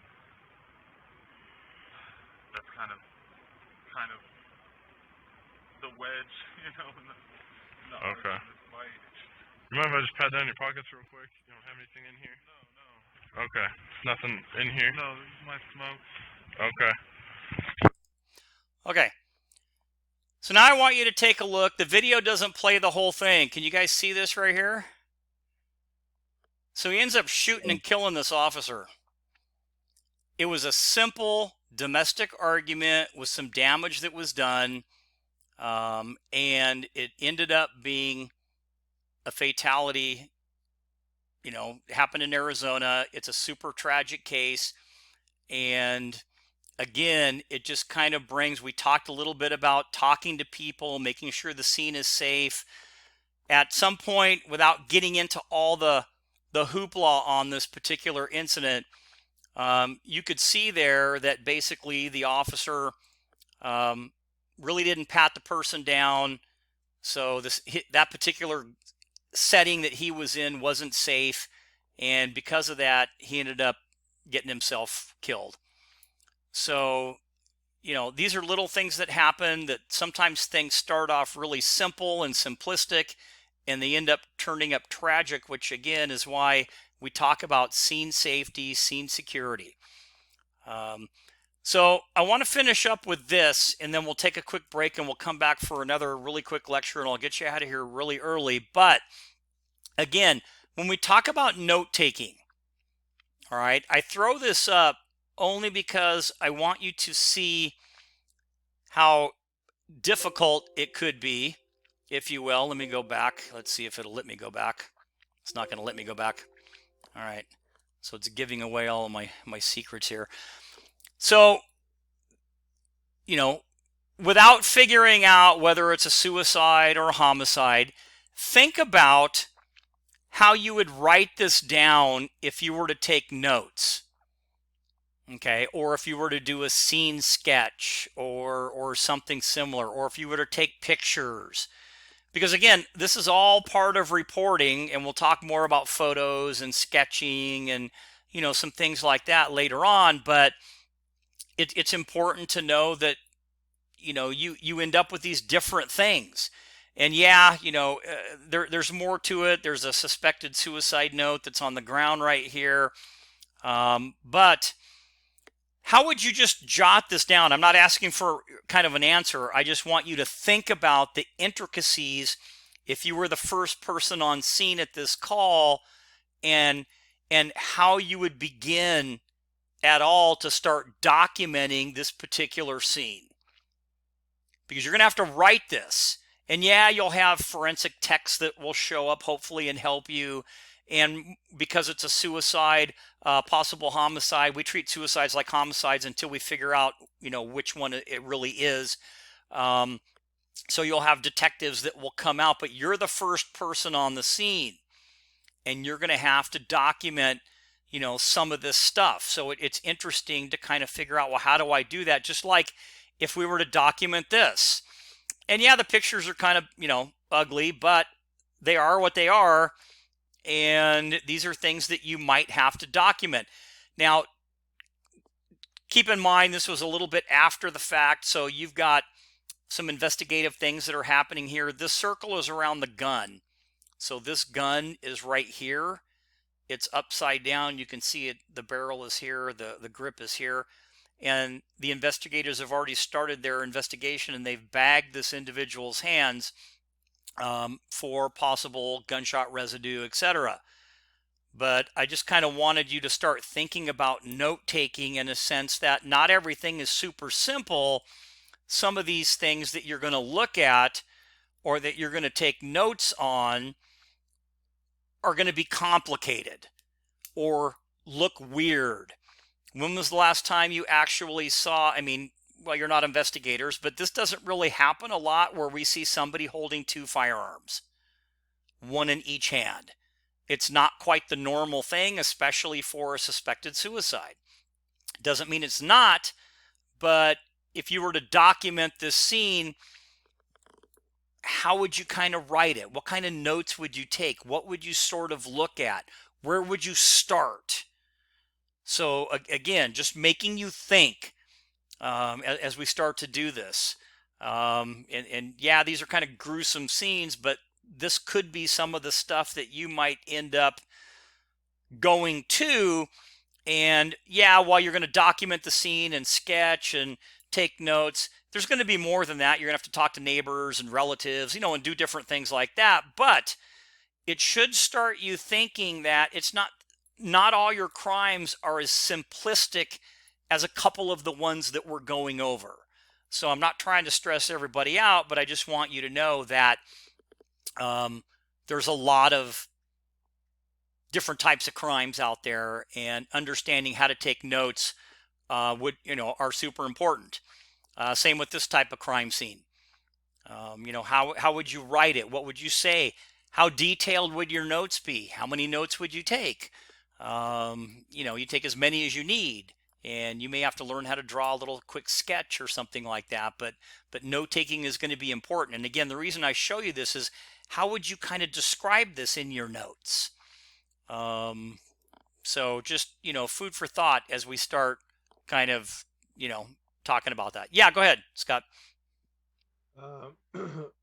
that's kind of the wedge, you know, in the Okay. in this fight. You mind if I just pat down your pockets real quick? You don't have anything in here? No. Okay. Nothing in here? No, this is my smoke. Okay. Okay. So now I want you to take a look. The video doesn't play the whole thing. Can you guys see this right here? So he ends up shooting and killing this officer. It was a simple domestic argument with some damage that was done. And it ended up being a fatality. You know, happened in Arizona. It's a super tragic case. And again, it just kind of brings, we talked a little bit about talking to people, making sure the scene is safe. At some point, without getting into all the hoopla on this particular incident, you could see there that basically the officer really didn't pat the person down. So that particular setting that he was in wasn't safe. And because of that, he ended up getting himself killed. So these are little things that happen, that sometimes things start off really simple and simplistic and they end up turning up tragic, which again is why we talk about scene safety, scene security. So I want to finish up with this, and then we'll take a quick break and we'll come back for another really quick lecture, and I'll get you out of here really early. But again, when we talk about note taking, all right, I throw this up only because I want you to see how difficult it could be, if you will. Let me go back. Let's see if it'll let me go back. It's not going to let me go back. All right. So it's giving away all of my secrets here. So, without figuring out whether it's a suicide or a homicide, think about how you would write this down if you were to take notes. Okay, or if you were to do a scene sketch or something similar, or if you were to take pictures. Because again, this is all part of reporting, and we'll talk more about photos and sketching and some things like that later on, but it's important to know that you end up with these different things. And yeah, there's more to it. There's a suspected suicide note that's on the ground right here. But how would you just jot this down? I'm not asking for kind of an answer. I just want you to think about the intricacies if you were the first person on scene at this call, and how you would begin at all to start documenting this particular scene. Because you're going to have to write this. And yeah, you'll have forensic text that will show up hopefully and help you. And because it's a suicide, possible homicide, we treat suicides like homicides until we figure out, which one it really is. So you'll have detectives that will come out, but you're the first person on the scene, and you're going to have to document, some of this stuff. So it's interesting to kind of figure out, well, how do I do that? Just like if we were to document this. And yeah, the pictures are kind of, ugly, but they are what they are. And these are things that you might have to document. Now, keep in mind, this was a little bit after the fact, so you've got some investigative things that are happening here. This circle is around the gun. So this gun is right here. It's upside down. You can see it. The barrel is here. The grip is here. And the investigators have already started their investigation, and they've bagged this individual's hands for possible gunshot residue, etc. But I just kind of wanted you to start thinking about note-taking in a sense that not everything is super simple. Some of these things that you're going to look at or that you're going to take notes on are going to be complicated or look weird. When was the last time you actually saw, well, you're not investigators, but this doesn't really happen a lot, where we see somebody holding two firearms, one in each hand. It's not quite the normal thing, especially for a suspected suicide. Doesn't mean it's not, but if you were to document this scene, how would you kind of write it? What kind of notes would you take? What would you sort of look at? Where would you start? So again, just making you think as we start to do this. And yeah, these are kind of gruesome scenes, but this could be some of the stuff that you might end up going to. And yeah, while you're going to document the scene and sketch and take notes, there's going to be more than that. You're going to have to talk to neighbors and relatives, and do different things like that. But it should start you thinking that it's not all your crimes are as simplistic as a couple of the ones that we're going over. So I'm not trying to stress everybody out, but I just want you to know that there's a lot of different types of crimes out there, and understanding how to take notes are super important. Same with this type of crime scene. How would you write it? What would you say? How detailed would your notes be? How many notes would you take? You take as many as you need, and you may have to learn how to draw a little quick sketch or something like that. But note taking is going to be important. And again, the reason I show you this is, how would you kind of describe this in your notes? So just, food for thought as we start kind of, talking about that. Yeah, go ahead, Scott.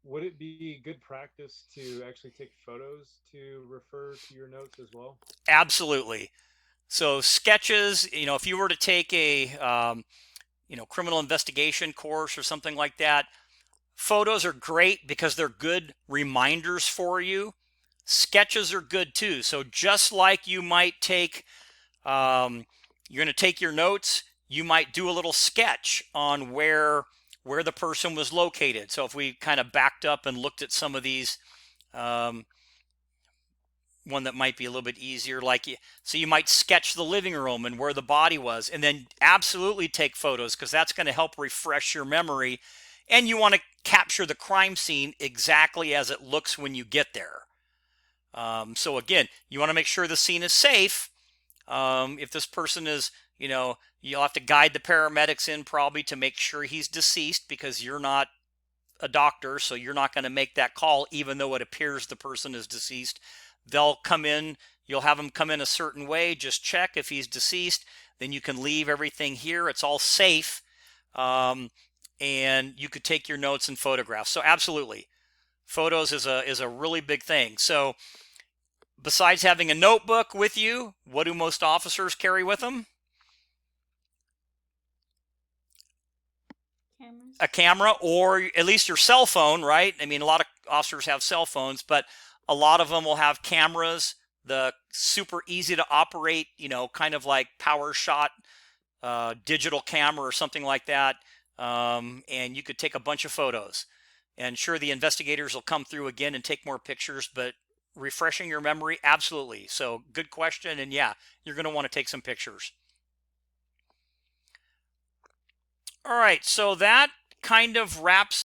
Would it be good practice to actually take photos to refer to your notes as well? Absolutely. So sketches, if you were to take a criminal investigation course or something like that, photos are great because they're good reminders for you. Sketches are good too. So just like you might take, you're going to take your notes, you might do a little sketch on where the person was located. So if we kind of backed up and looked at some of these, one that might be a little bit easier, so you might sketch the living room and where the body was, and then absolutely take photos, because that's going to help refresh your memory, and you want to capture the crime scene exactly as it looks when you get there. So again, you want to make sure the scene is safe. If this person is, you'll have to guide the paramedics in probably to make sure he's deceased, because you're not a doctor, so you're not going to make that call even though it appears the person is deceased. They'll come in, you'll have them come in a certain way, just check if he's deceased, then you can leave everything here, it's all safe, and you could take your notes and photographs. So absolutely, photos is a really big thing. So besides having a notebook with you, what do most officers carry with them? Cameras. A camera, or at least your cell phone, right? I mean, a lot of officers have cell phones, but a lot of them will have cameras, the super easy to operate, kind of like PowerShot digital camera or something like that. And you could take a bunch of photos. And sure, the investigators will come through again and take more pictures, but refreshing your memory, absolutely. So good question. And yeah, you're going to want to take some pictures. All right, so that kind of wraps